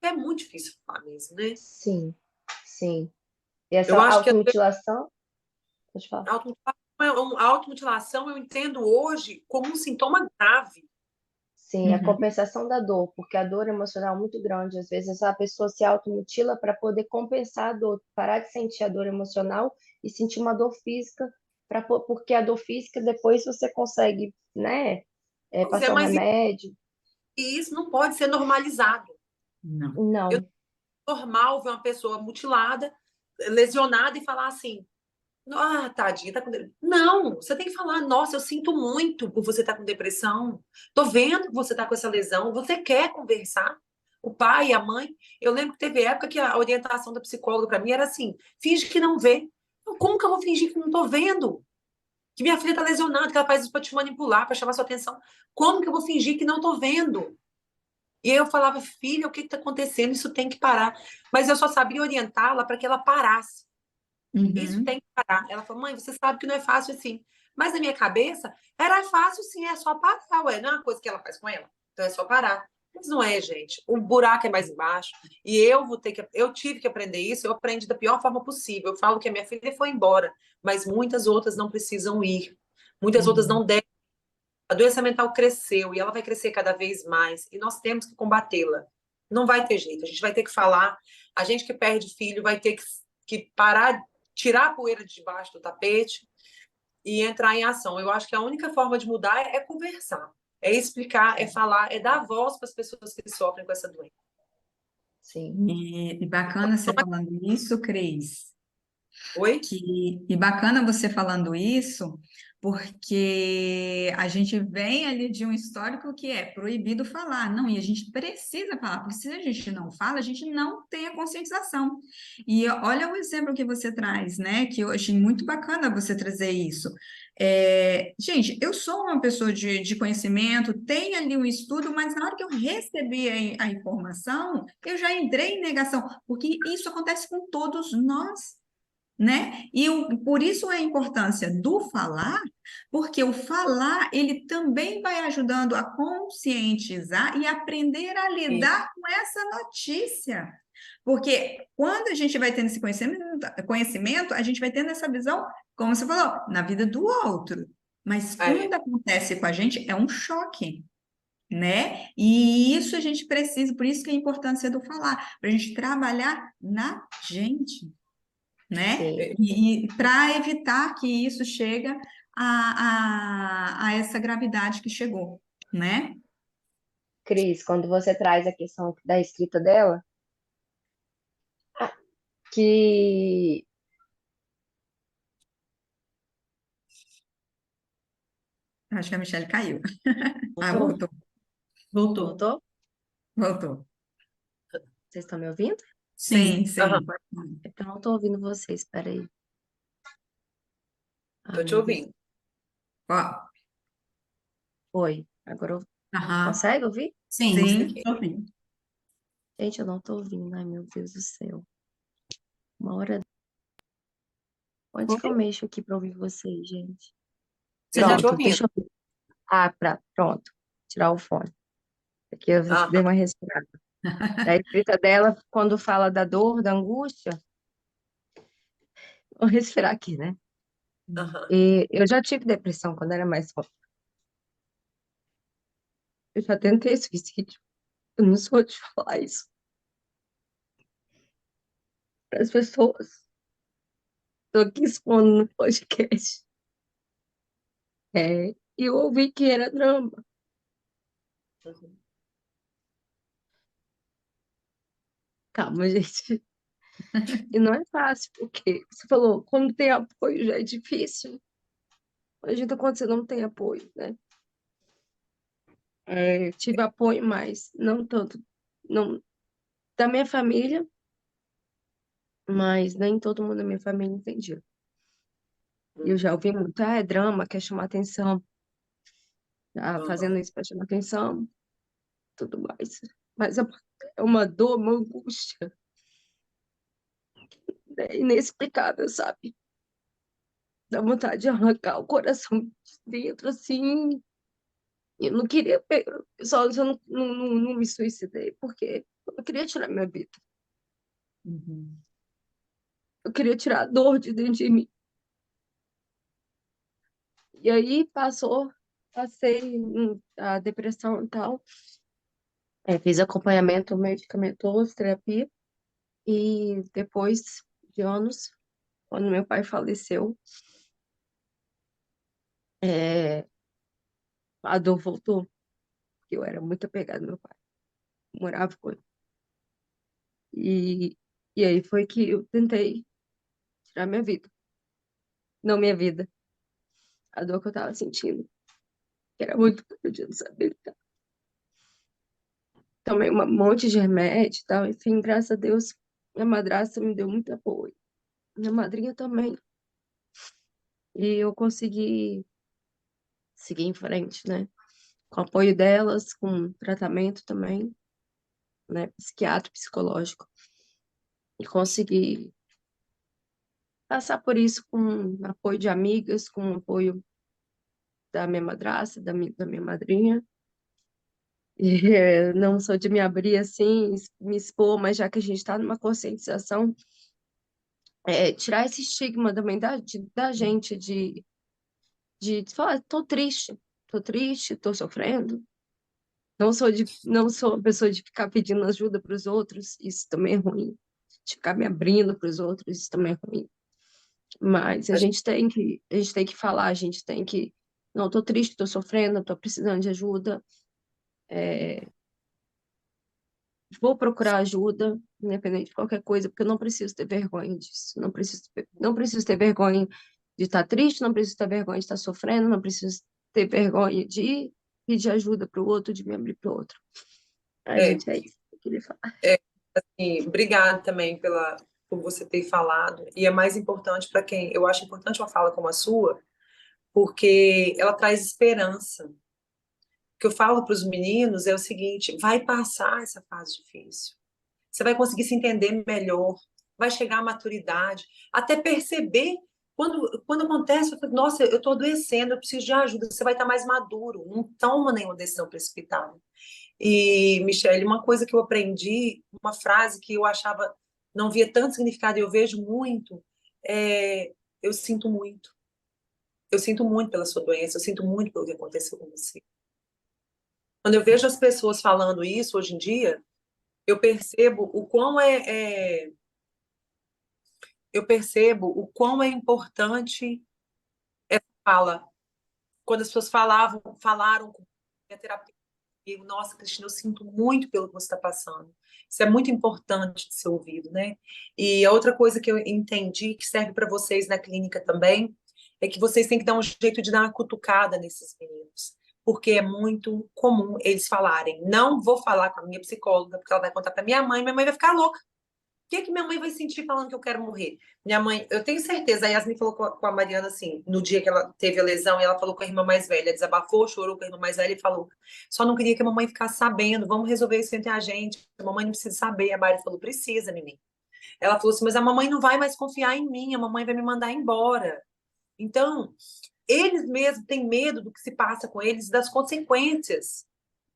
é muito difícil falar mesmo, né? Sim, sim. E essa Eu acho que automutilação, pode falar. a automutilação eu entendo hoje como um sintoma grave. Sim, a Uhum. compensação da dor, porque a dor emocional é muito grande. Às vezes a pessoa se automutila para poder compensar a dor, parar de sentir a dor emocional e sentir uma dor física, porque a dor física depois você consegue, né, Pois é, passar um mas remédio. isso não pode ser normalizado. Não. Eu Não, normal ver uma pessoa mutilada, lesionada e falar assim, ah, tadinha, tá com depressão. Não, você tem que falar, nossa, eu sinto muito por você estar com depressão. Tô vendo que você tá com essa lesão. Você quer conversar? O pai e a mãe. Eu lembro que teve época que a orientação da psicóloga para mim era assim: finge que não vê. Como que eu vou fingir que não tô vendo? Que minha filha tá lesionada, que ela faz isso para te manipular, para chamar sua atenção. Como que eu vou fingir que não tô vendo? E aí eu falava, filha, o que está acontecendo? Isso tem que parar. Mas eu só sabia orientá-la para que ela parasse. Isso Uhum. tem que parar. Ela falou, mãe, você sabe que não é fácil assim. Mas na minha cabeça, era fácil sim, é só parar, ué. Não é uma coisa que ela faz com ela. Então é só parar. Mas não é, gente. O buraco é mais embaixo. E eu tive que aprender isso, eu aprendi da pior forma possível. Eu falo que a minha filha foi embora, mas muitas outras não precisam ir. Muitas outras Uhum. não devem. A doença mental cresceu e ela vai crescer cada vez mais. E nós temos que combatê-la. Não vai ter jeito. A gente vai ter que falar. A gente que perde filho vai ter que parar, tirar a poeira de debaixo do tapete e entrar em ação. Eu acho que a única forma de mudar é conversar, é explicar, é falar, é dar voz para as pessoas que sofrem com essa doença. sim. E bacana você falando isso, Cris. Oi? E bacana você falando isso, porque a gente vem ali de um histórico que é proibido falar, não, e a gente precisa falar, porque se a gente não fala, a gente não tem a conscientização. E olha o exemplo que você traz, né? Que eu achei muito bacana você trazer isso. Gente, eu sou uma pessoa de conhecimento, tem ali um estudo, mas na hora que eu recebi a informação, eu já entrei em negação, porque isso acontece com todos nós, né? Por isso a importância do falar, porque o falar, ele também vai ajudando a conscientizar e aprender a lidar com essa notícia. Porque quando a gente vai tendo esse conhecimento, a gente vai tendo essa visão, como você falou, na vida do outro. Mas É, quando acontece com a gente, é um choque, né? E isso a gente precisa, por isso que é a importância do falar, para a gente trabalhar na gente, né? Sim. E para evitar que isso chegue a essa gravidade que chegou, né? Cris, quando você traz a questão da escrita dela, que Acho que a Michelle caiu. Ah, voltou? voltou, Voltou. Voltou? voltou. Vocês estão me ouvindo? Sim, Sim. Aham, sim. É porque eu não estou ouvindo vocês, peraí. tô Ai, te meu Deus. ouvindo. Ó, Oi, agora Aham. consegue ouvir? Sim, sim. estou ouvindo. Gente, eu não estou ouvindo, ai meu Deus do céu. Uma hora. Onde que eu Oi? mexo aqui para ouvir vocês, gente? Eu tô te Pronto, ouvindo. deixa eu. Ah, pronto. Tirar o fone. Aqui eu dei Aham, uma respirada. A escrita dela, quando fala da dor, da angústia, vou respirar aqui, né? aham, E eu já tive depressão quando era mais nova. Eu já tentei suicídio. Eu não sou de falar isso para as pessoas. Estou aqui expondo no podcast. E eu ouvi que era drama. uhum, Calma, gente. E não é fácil, porque você falou, quando tem apoio já é difícil. Imagina quando você não tem apoio, né? Tive apoio, mas não tanto. Não, da minha família, mas nem todo mundo da minha família entendia. E eu já uhum, ouvi muito, é drama, quer chamar atenção, tá aham. fazendo isso para chamar atenção, tudo mais. Mas é uma dor, uma angústia, né, inexplicável, sabe? Dá vontade de arrancar o coração de dentro, assim. Eu não queria, só não me suicidei, porque eu queria tirar minha vida. Uhum. Eu queria tirar a dor de dentro de mim. E aí passei a depressão e tal. Fiz acompanhamento medicamentoso, terapia. E depois de anos, quando meu pai faleceu, é, a dor voltou. Porque eu era muito apegada ao meu pai. Morava com ele. E, e aí foi que eu tentei tirar minha vida. Não minha vida. A dor que eu tava sentindo. Que era muito grande, eu não sabia lidar. Tomei um monte de remédio e tal. Enfim, graças a Deus, minha madrasta me deu muito apoio. Minha madrinha também. E eu consegui seguir em frente, né? Com o apoio delas, com tratamento também, né? Psiquiatra, psicológico. E consegui passar por isso com apoio de amigas, com apoio da minha madrasta, da minha madrinha. E não sou de me abrir assim, me expor, mas já que a gente está numa conscientização, tirar esse estigma também da gente de falar, tô triste, tô sofrendo. Não sou uma pessoa de ficar pedindo ajuda para os outros, isso também é ruim. De ficar me abrindo para os outros, isso também é ruim. Mas A gente- a gente tem que falar, a gente tem que, não, tô triste, tô sofrendo, tô precisando de ajuda, vou procurar ajuda, independente de qualquer coisa, porque eu não preciso ter vergonha disso. Não preciso ter vergonha de estar triste, não preciso ter vergonha de estar sofrendo, não preciso ter vergonha de pedir ajuda para o outro, de me abrir para o outro. A É, gente é isso que eu queria falar. e obrigada também por você ter falado. E é mais importante para quem, eu acho importante uma fala como a sua, porque ela traz esperança. O que eu falo para os meninos é o seguinte: vai passar essa fase difícil. Você vai conseguir se entender melhor, vai chegar à maturidade, até perceber quando acontece, eu falo, nossa, eu estou adoecendo, eu preciso de ajuda, você vai estar mais maduro, não toma nenhuma decisão precipitada. E, Michele, uma coisa que eu aprendi, uma frase que eu achava, não via tanto significado, e eu vejo muito, é, eu sinto muito. Eu sinto muito pela sua doença, eu sinto muito pelo que aconteceu com você. Quando eu vejo as pessoas falando isso hoje em dia, eu percebo o quão eu percebo o quão é importante fala, quando as pessoas falaram com a terapia, comigo, nossa, Cristina, eu sinto muito pelo que você está passando. Isso é muito importante de ser ouvido, né? E a outra coisa que eu entendi, que serve para vocês na clínica também, é que vocês têm que dar um jeito de dar uma cutucada nesses meninos. Porque é muito comum eles falarem, não vou falar com a minha psicóloga, porque ela vai contar para minha mãe vai ficar louca. O que minha mãe vai sentir falando que eu quero morrer? Minha mãe, eu tenho certeza, a Yasmin falou com a Mariana assim, no dia que ela teve a lesão, ela falou com a irmã mais velha, desabafou, chorou com a irmã mais velha e falou, só não queria que a mamãe ficasse sabendo, vamos resolver isso entre a gente, a mamãe não precisa saber. A Mari falou, precisa, menina. Ela falou assim, mas a mamãe não vai mais confiar em mim, a mamãe vai me mandar embora. Então, eles mesmos têm medo do que se passa com eles, das consequências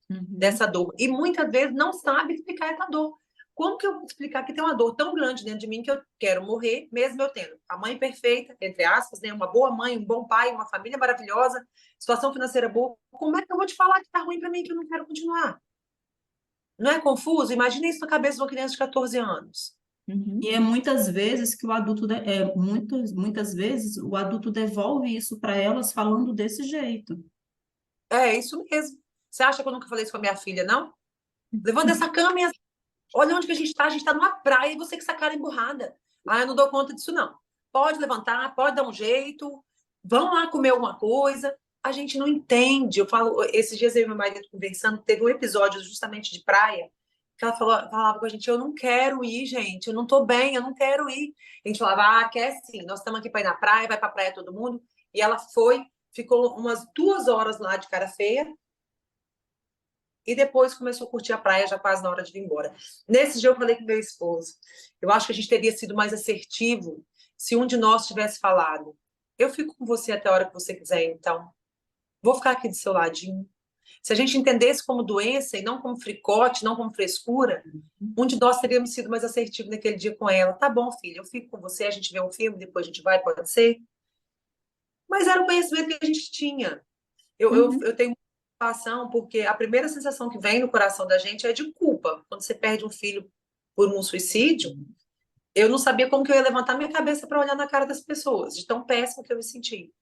dessa dor. E muitas vezes não sabem explicar essa dor. Como que eu vou explicar que tem uma dor tão grande dentro de mim que eu quero morrer, mesmo eu tendo a mãe perfeita, entre aspas, né? Uma boa mãe, um bom pai, uma família maravilhosa, situação financeira boa. Como é que eu vou te falar que tá ruim para mim, que eu não quero continuar? Não é confuso? Imagina isso na cabeça de uma criança de 14 anos. E é muitas vezes que o adulto, muitas vezes o adulto devolve isso para elas falando desse jeito. É isso mesmo. Você acha que eu nunca falei isso com a minha filha, não? Levanta essa cama e olha onde que a gente tá numa praia e você com essa cara emburrada. Ah, eu não dou conta disso, não. Pode levantar, pode dar um jeito, vão lá comer alguma coisa. A gente não entende. Eu falo, esses dias eu e meu marido conversando, teve um episódio justamente de praia, que ela falava com a gente, eu não quero ir, gente, eu não tô bem, eu não quero ir. A gente falava, quer sim, nós estamos aqui para ir na praia, vai pra praia todo mundo. E ela foi, ficou umas 2 horas lá de cara feia, e depois começou a curtir a praia já quase na hora de vir embora. Nesse dia eu falei com meu esposo, eu acho que a gente teria sido mais assertivo se um de nós tivesse falado, eu fico com você até a hora que você quiser, então. Vou ficar aqui do seu ladinho. Se a gente entendesse como doença e não como fricote, não como frescura, um de nós teríamos sido mais assertivo naquele dia com ela. Tá bom, filha, eu fico com você, a gente vê um filme, depois a gente vai, pode ser. Mas era o conhecimento que a gente tinha. Eu tenho preocupação porque a primeira sensação que vem no coração da gente é de culpa. Quando você perde um filho por um suicídio, eu não sabia como que eu ia levantar minha cabeça para olhar na cara das pessoas, de tão péssimo que eu me senti.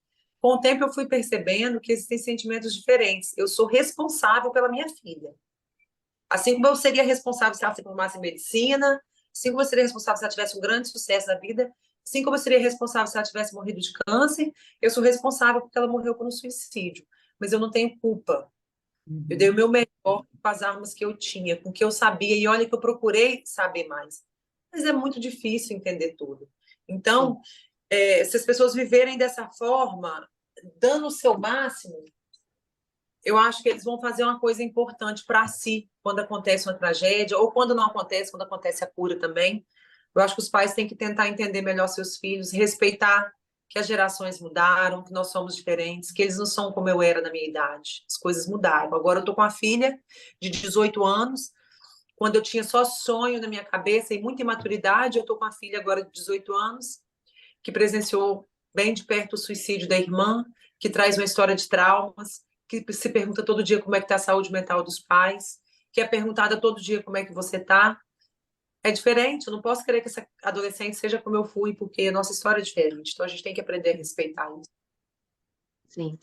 Com o tempo eu fui percebendo que existem sentimentos diferentes. Eu sou responsável pela minha filha. Assim como eu seria responsável se ela se formasse em medicina, assim como eu seria responsável se ela tivesse um grande sucesso na vida, assim como eu seria responsável se ela tivesse morrido de câncer, eu sou responsável porque ela morreu por um suicídio. Mas eu não tenho culpa. Eu dei o meu melhor com as armas que eu tinha, com o que eu sabia, e olha que eu procurei saber mais. Mas é muito difícil entender tudo. Então, se as pessoas viverem dessa forma, dando o seu máximo, eu acho que eles vão fazer uma coisa importante para si, quando acontece uma tragédia, ou quando não acontece, quando acontece a cura também. Eu acho que os pais têm que tentar entender melhor seus filhos, respeitar que as gerações mudaram, que nós somos diferentes, que eles não são como eu era na minha idade. As coisas mudaram. Agora eu estou com uma filha de 18 anos, quando eu tinha só sonho na minha cabeça e muita imaturidade, eu estou com uma filha agora de 18 anos, que presenciou bem de perto o suicídio da irmã, que traz uma história de traumas, que se pergunta todo dia como é que está a saúde mental dos pais, que é perguntada todo dia como é que você está. É diferente, eu não posso querer que essa adolescente seja como eu fui, porque a nossa história é diferente. Então a gente tem que aprender a respeitar isso. Sim.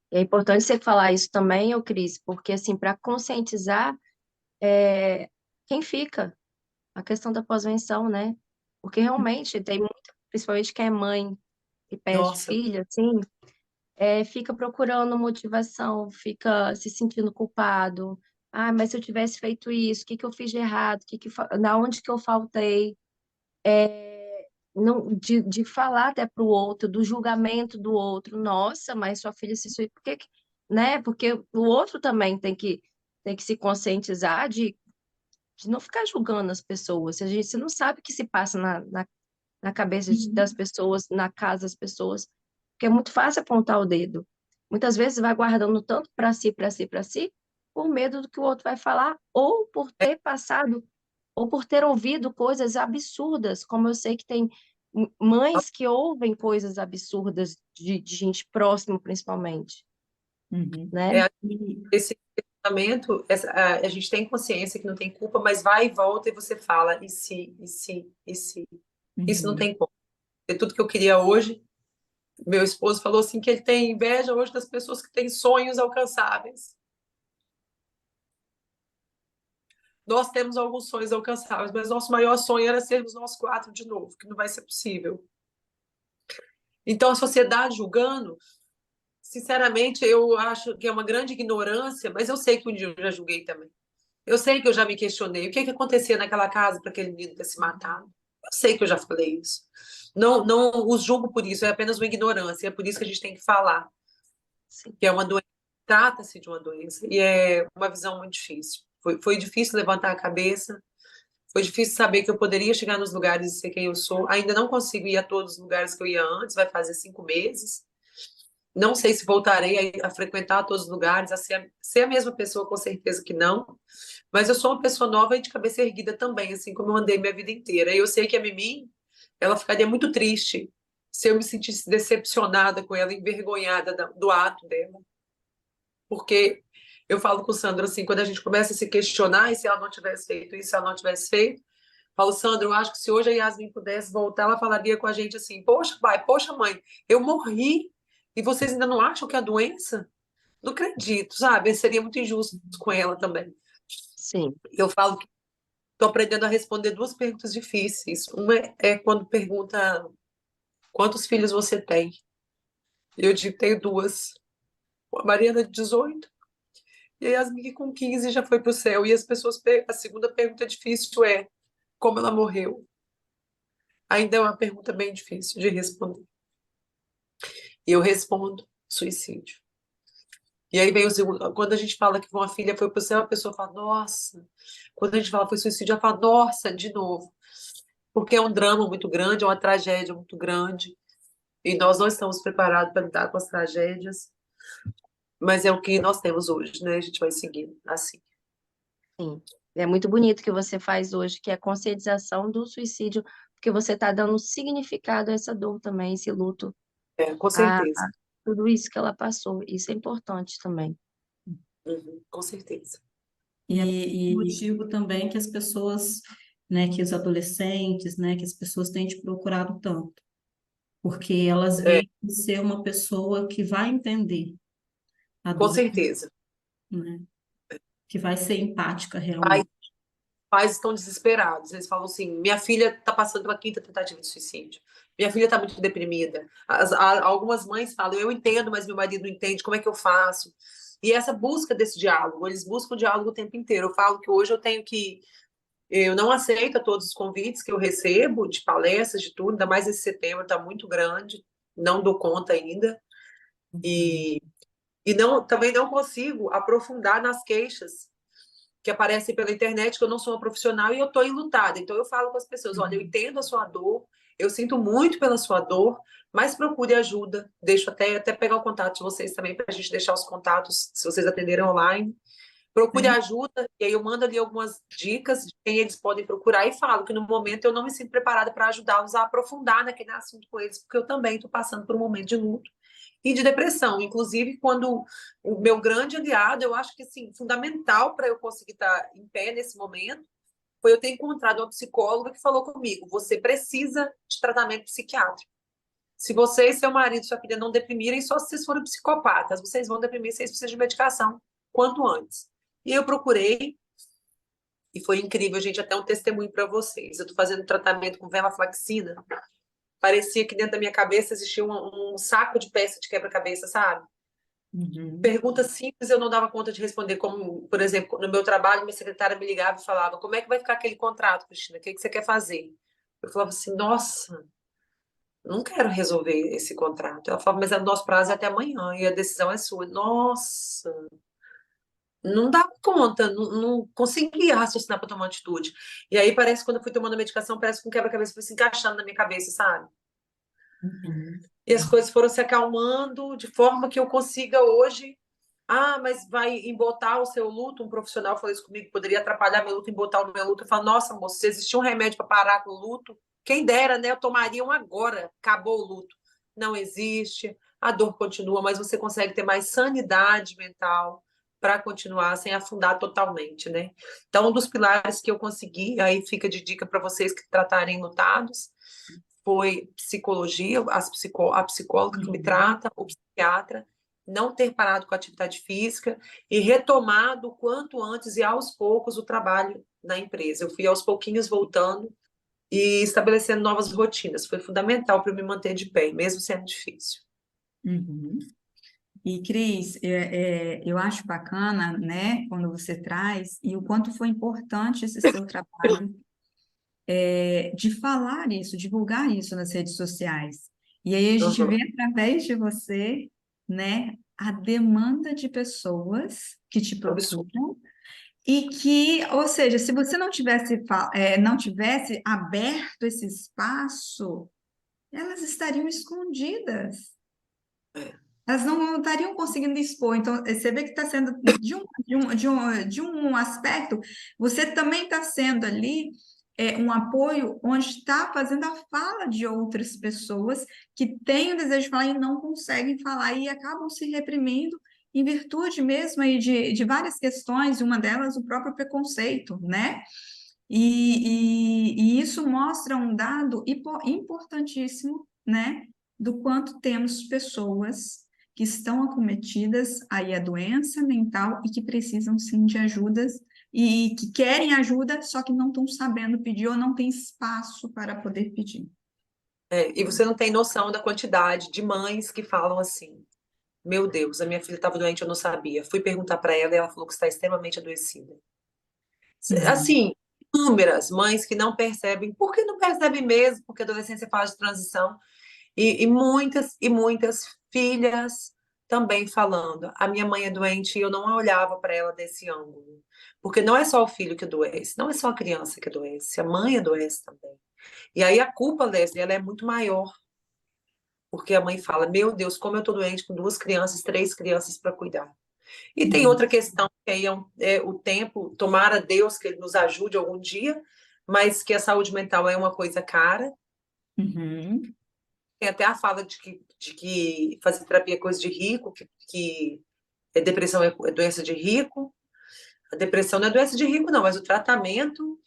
É importante você falar isso também, ô Cris, porque assim, para conscientizar quem fica, a questão da pós-venção, né? Porque realmente tem muito, principalmente quem é mãe e perde Nossa, filho, assim, fica procurando motivação, fica se sentindo culpado. Ah, mas se eu tivesse feito isso, o que que eu fiz de errado? Na onde que eu faltei? Não, de falar até para o outro, do julgamento do outro. Nossa, mas sua filha se suicida, né? Porque o outro também tem que se conscientizar de não ficar julgando as pessoas. Você não sabe o que se passa na cabeça das pessoas, na casa das pessoas, porque é muito fácil apontar o dedo. Muitas vezes vai guardando tanto para si, para si, para si, por medo do que o outro vai falar, ou por ter passado, ou por ter ouvido coisas absurdas, como eu sei que tem mães que ouvem coisas absurdas de gente próxima, principalmente, né? esse pensamento, a gente tem consciência que não tem culpa, mas vai e volta e você fala, e se, e se, e se. Isso não tem como. É tudo que eu queria hoje, Meu esposo falou assim que ele tem inveja hoje das pessoas que têm sonhos alcançáveis. Nós temos alguns sonhos alcançáveis, mas nosso maior sonho era sermos nós quatro de novo, que não vai ser possível. Então, a sociedade julgando, sinceramente, eu acho que é uma grande ignorância, mas eu sei que um dia eu já julguei também. Eu sei que eu já me questionei. O que é que acontecia naquela casa para aquele menino ter se matado? Eu sei que eu já falei isso. Não, não os julgo por isso, é apenas uma ignorância. É por isso que a gente tem que falar. Sim. Que é uma doença, trata-se de uma doença. E é uma visão muito difícil. Foi difícil levantar a cabeça. Foi difícil saber que eu poderia chegar nos lugares e ser quem eu sou. Ainda não consigo ir a todos os lugares que eu ia antes, vai fazer 5 meses. Não sei se voltarei a frequentar todos os lugares, ser a mesma pessoa, com certeza que não. Mas eu sou uma pessoa nova e de cabeça erguida também, assim como eu andei minha vida inteira. E eu sei que a Mimi, ela ficaria muito triste se eu me sentisse decepcionada com ela, envergonhada do ato dela. Porque eu falo com o Sandro assim, quando a gente começa a se questionar, e se ela não tivesse feito isso, se ela não tivesse feito, falo, Sandro, eu acho que se hoje a Yasmin pudesse voltar, ela falaria com a gente assim, poxa, pai, poxa, mãe, eu morri e vocês ainda não acham que é a doença? Não acredito, sabe? Seria muito injusto com ela também. Sim. Eu falo que estou aprendendo a responder 2 perguntas difíceis. Uma é quando pergunta quantos filhos você tem. Eu digo, tenho 2. A Mariana de 18 e a Yasmin com 15 já foi para o céu. E as pessoas, a segunda pergunta difícil é como ela morreu. Ainda é uma pergunta bem difícil de responder. E eu respondo suicídio. E aí vem o segundo, quando a gente fala que uma filha foi para o céu, a pessoa fala, nossa. Quando a gente fala que foi suicídio, ela fala, nossa, de novo. Porque é um drama muito grande, é uma tragédia muito grande. E nós não estamos preparados para lidar com as tragédias. Mas é o que nós temos hoje, né? A gente vai seguindo assim. Sim. É muito bonito que você faz hoje, que é a conscientização do suicídio, porque você está dando significado a essa dor também, esse luto, É, com a certeza. tudo isso que ela passou. Isso é importante também. Uhum, com certeza. E é motivo também que as pessoas, né, que os adolescentes, né, que as pessoas têm te procurado tanto, porque elas É, veem ser uma pessoa que vai entender a com dor, certeza. né, que vai ser empática Pais, realmente. pais estão desesperados. Eles falam assim: minha filha está passando pela 5ª tentativa de suicídio. Minha filha está muito deprimida. Algumas mães falam: eu entendo, mas meu marido não entende. Como é que eu faço? E essa busca desse diálogo, eles buscam o diálogo o tempo inteiro. Eu falo que hoje eu tenho que. Eu não aceito todos os convites que eu recebo de palestras, de tudo, ainda mais esse setembro está muito grande, não dou conta ainda. E, e não, também não consigo aprofundar nas queixas que aparecem pela internet, que eu não sou uma profissional e eu estou enlutada. Então, eu falo com as pessoas, olha, eu entendo a sua dor, eu sinto muito pela sua dor, mas procure ajuda. Deixo até pegar o contato de vocês também, para a gente deixar os contatos, se vocês atenderem online. Procure ajuda, e aí eu mando ali algumas dicas de quem eles podem procurar e falo que no momento eu não me sinto preparada para ajudá-los a aprofundar naquele assunto com eles, porque eu também estou passando por um momento de luto e de depressão. Inclusive, quando o meu grande aliado, eu acho que assim, fundamental para eu conseguir estar em pé nesse momento, foi eu ter encontrado uma psicóloga que falou comigo: você precisa de tratamento psiquiátrico. Se você e seu marido, sua filha não deprimirem, só se vocês forem psicopatas, vocês vão deprimir, vocês precisam de medicação quanto antes. E eu procurei, e foi incrível, gente, até um testemunho para vocês. Eu estou fazendo tratamento com venlafaxina. Parecia que dentro da minha cabeça existia um saco de peça de quebra-cabeça, sabe? Perguntas simples eu não dava conta de responder, como, por exemplo, no meu trabalho, minha secretária me ligava e falava: como é que vai ficar aquele contrato, Cristina? O que você quer fazer? Eu falava assim: nossa, não quero resolver esse contrato. Ela falava: mas o nosso prazo é até amanhã e a decisão é sua. Nossa, não dá conta, não conseguia raciocinar para tomar atitude. E aí parece que quando eu fui tomando a medicação, parece que um quebra-cabeça foi se encaixando na minha cabeça, sabe? E as coisas foram se acalmando de forma que eu consiga hoje. Ah, mas vai embotar o seu luto? Um profissional falou isso comigo, poderia atrapalhar meu luto, embotar o meu luto. Eu falo, nossa, moço, se existia um remédio para parar com o luto, quem dera, né? Eu tomaria um agora, acabou o luto. Não existe, a dor continua, mas você consegue ter mais sanidade mental para continuar sem afundar totalmente, né? Então, um dos pilares que eu consegui, aí fica de dica para vocês que tratarem lutados, foi psicologia, a psicóloga que me trata, o psiquiatra, não ter parado com a atividade física e retomado o quanto antes e aos poucos o trabalho na empresa. Eu fui aos pouquinhos voltando e estabelecendo novas rotinas. Foi fundamental para eu me manter de pé, mesmo sendo difícil. Uhum. E, Cris, eu acho bacana, né, quando você traz, e o quanto foi importante esse seu trabalho de falar isso, divulgar isso nas redes sociais. E aí a gente Uhum. vê através de você, né, a demanda de pessoas que te Absurdo. procuram e que, ou seja, se você não tivesse aberto esse espaço, elas estariam escondidas. Elas não estariam conseguindo expor. Então, você vê que está sendo de um aspecto, você também está sendo ali um apoio onde está fazendo a fala de outras pessoas que têm o desejo de falar e não conseguem falar e acabam se reprimindo em virtude mesmo aí de várias questões, e uma delas o próprio preconceito, né? E isso mostra um dado importantíssimo, né? Do quanto temos pessoas que estão acometidas aí a doença mental e que precisam sim de ajudas e que querem ajuda, só que não estão sabendo pedir ou não tem espaço para poder pedir. E você não tem noção da quantidade de mães que falam assim: meu Deus, a minha filha estava doente, eu não sabia. Fui perguntar para ela e ela falou que está extremamente adoecida. Assim, inúmeras mães que não percebem, porque não percebem mesmo, porque a adolescência é fase de transição, e muitas filhas também falando: a minha mãe é doente e eu não olhava para ela desse ângulo. Porque não é só o filho que adoece, não é só a criança que adoece, a mãe adoece também. E aí a culpa, Leslie, ela é muito maior, porque a mãe fala: meu Deus, como eu estou doente com 2 crianças, 3 crianças para cuidar. E tem outra questão, que aí é o tempo, tomara Deus que ele nos ajude algum dia, mas que a saúde mental é uma coisa cara. Uhum. Tem até a fala de que fazer terapia é coisa de rico, que depressão é doença de rico. A depressão não é doença de rico, não, mas o tratamento,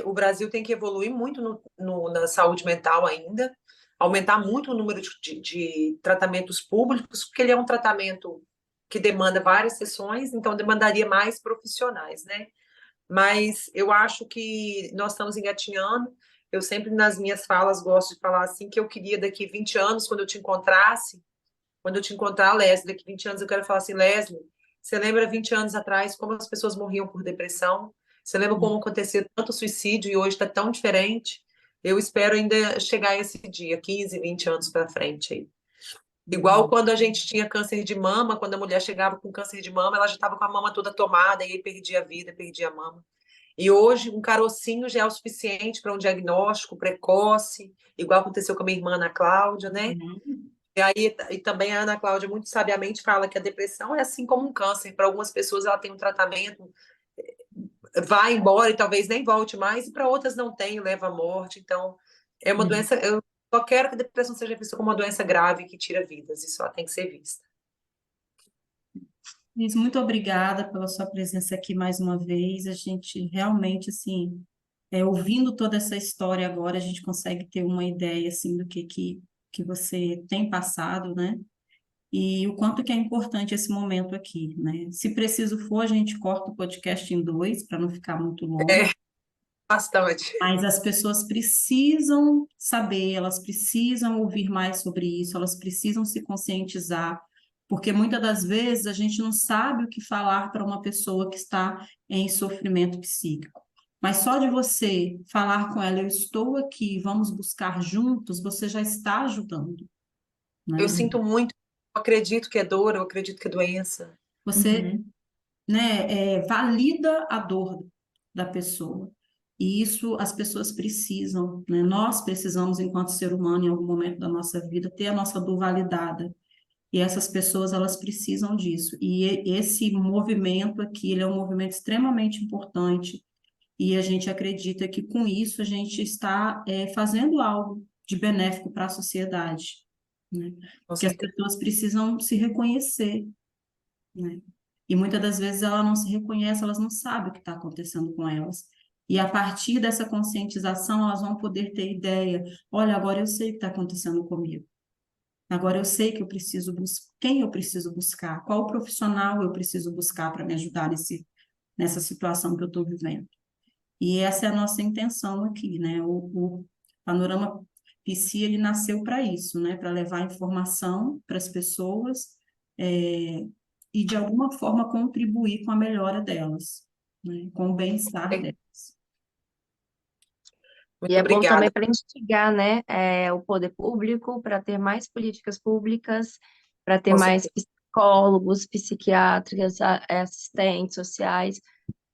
o Brasil tem que evoluir muito na saúde mental ainda, aumentar muito o número de tratamentos públicos, porque ele é um tratamento que demanda várias sessões, então demandaria mais profissionais, né? Mas eu acho que nós estamos engatinhando. Eu sempre, nas minhas falas, gosto de falar assim, que eu queria daqui 20 anos, quando eu te encontrar, Leslie, daqui 20 anos eu quero falar assim: Leslie, você lembra 20 anos atrás como as pessoas morriam por depressão? Você lembra como acontecia tanto suicídio e hoje está tão diferente? Eu espero ainda chegar a esse dia, 15, 20 anos para frente aí. Igual quando a gente tinha câncer de mama, quando a mulher chegava com câncer de mama, ela já estava com a mama toda tomada e aí perdia a vida, perdia a mama. E hoje um carocinho já é o suficiente para um diagnóstico precoce, igual aconteceu com a minha irmã Ana Cláudia, né? E aí e também a Ana Cláudia muito sabiamente fala que a depressão é assim como um câncer. Para algumas pessoas ela tem um tratamento, vai embora e talvez nem volte mais, e para outras não tem, leva à morte. Então, é uma doença. Eu só quero que a depressão seja vista como uma doença grave que tira vidas, isso ela tem que ser vista. Cris, muito obrigada pela sua presença aqui mais uma vez. A gente realmente, assim, ouvindo toda essa história agora, a gente consegue ter uma ideia, assim, do que você tem passado, né? E o quanto que é importante esse momento aqui, né? Se preciso for, a gente corta o podcast em 2, para não ficar muito longo. Bastante. Mas as pessoas precisam saber, elas precisam ouvir mais sobre isso, elas precisam se conscientizar, porque muitas das vezes a gente não sabe o que falar para uma pessoa que está em sofrimento psíquico. Mas só de você falar com ela: eu estou aqui, vamos buscar juntos, você já está ajudando, né? Eu sinto muito, eu acredito que é dor, eu acredito que é doença. Você, né, valida a dor da pessoa. E isso as pessoas precisam, né? Nós precisamos, enquanto ser humano, em algum momento da nossa vida, ter a nossa dor validada. E essas pessoas, elas precisam disso. E esse movimento aqui, ele é um movimento extremamente importante. E a gente acredita que com isso a gente está fazendo algo de benéfico para a sociedade, né? Porque as pessoas precisam se reconhecer, né? E muitas das vezes ela não se reconhece, elas não sabem o que está acontecendo com elas. E a partir dessa conscientização, elas vão poder ter ideia. Olha, agora eu sei o que está acontecendo comigo. Agora eu sei que eu preciso quem eu preciso buscar, qual profissional eu preciso buscar para me ajudar nessa situação que eu estou vivendo. E essa é a nossa intenção aqui, né? O Panorama Psi, ele nasceu para isso, né? Para levar informação para as pessoas e, de alguma forma, contribuir com a melhora delas, né? Com o bem-estar delas. E Muito é bom também obrigada. para instigar, né, o poder público, para ter mais políticas públicas, para ter Com mais certeza. psicólogos, psiquiatras, assistentes sociais,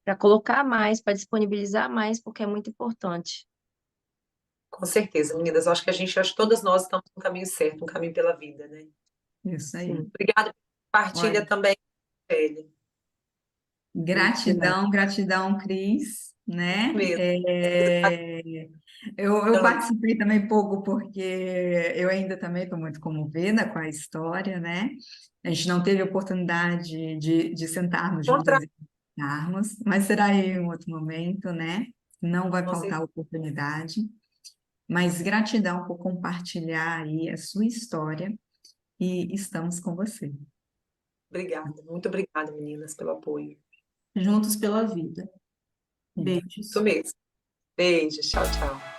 para colocar mais, para disponibilizar mais, porque é muito importante. Com certeza, meninas. Eu acho que todas nós estamos no caminho certo, um caminho pela vida, né? Isso aí. Sim, Obrigada pela partilha Olha, também, Kelly. gratidão, gratidão, Cris, né? Mesmo. Eu participei também pouco porque eu ainda também estou muito comovida com a história, né? A gente não teve oportunidade de sentarmos juntas e conversarmos, mas será em um outro momento, né? Não vai faltar oportunidade. Mas gratidão por compartilhar aí a sua história e estamos com você. Obrigada, muito obrigada, meninas, pelo apoio. Juntos pela vida. Beijos. Isso mesmo. Beijos, tchau, tchau.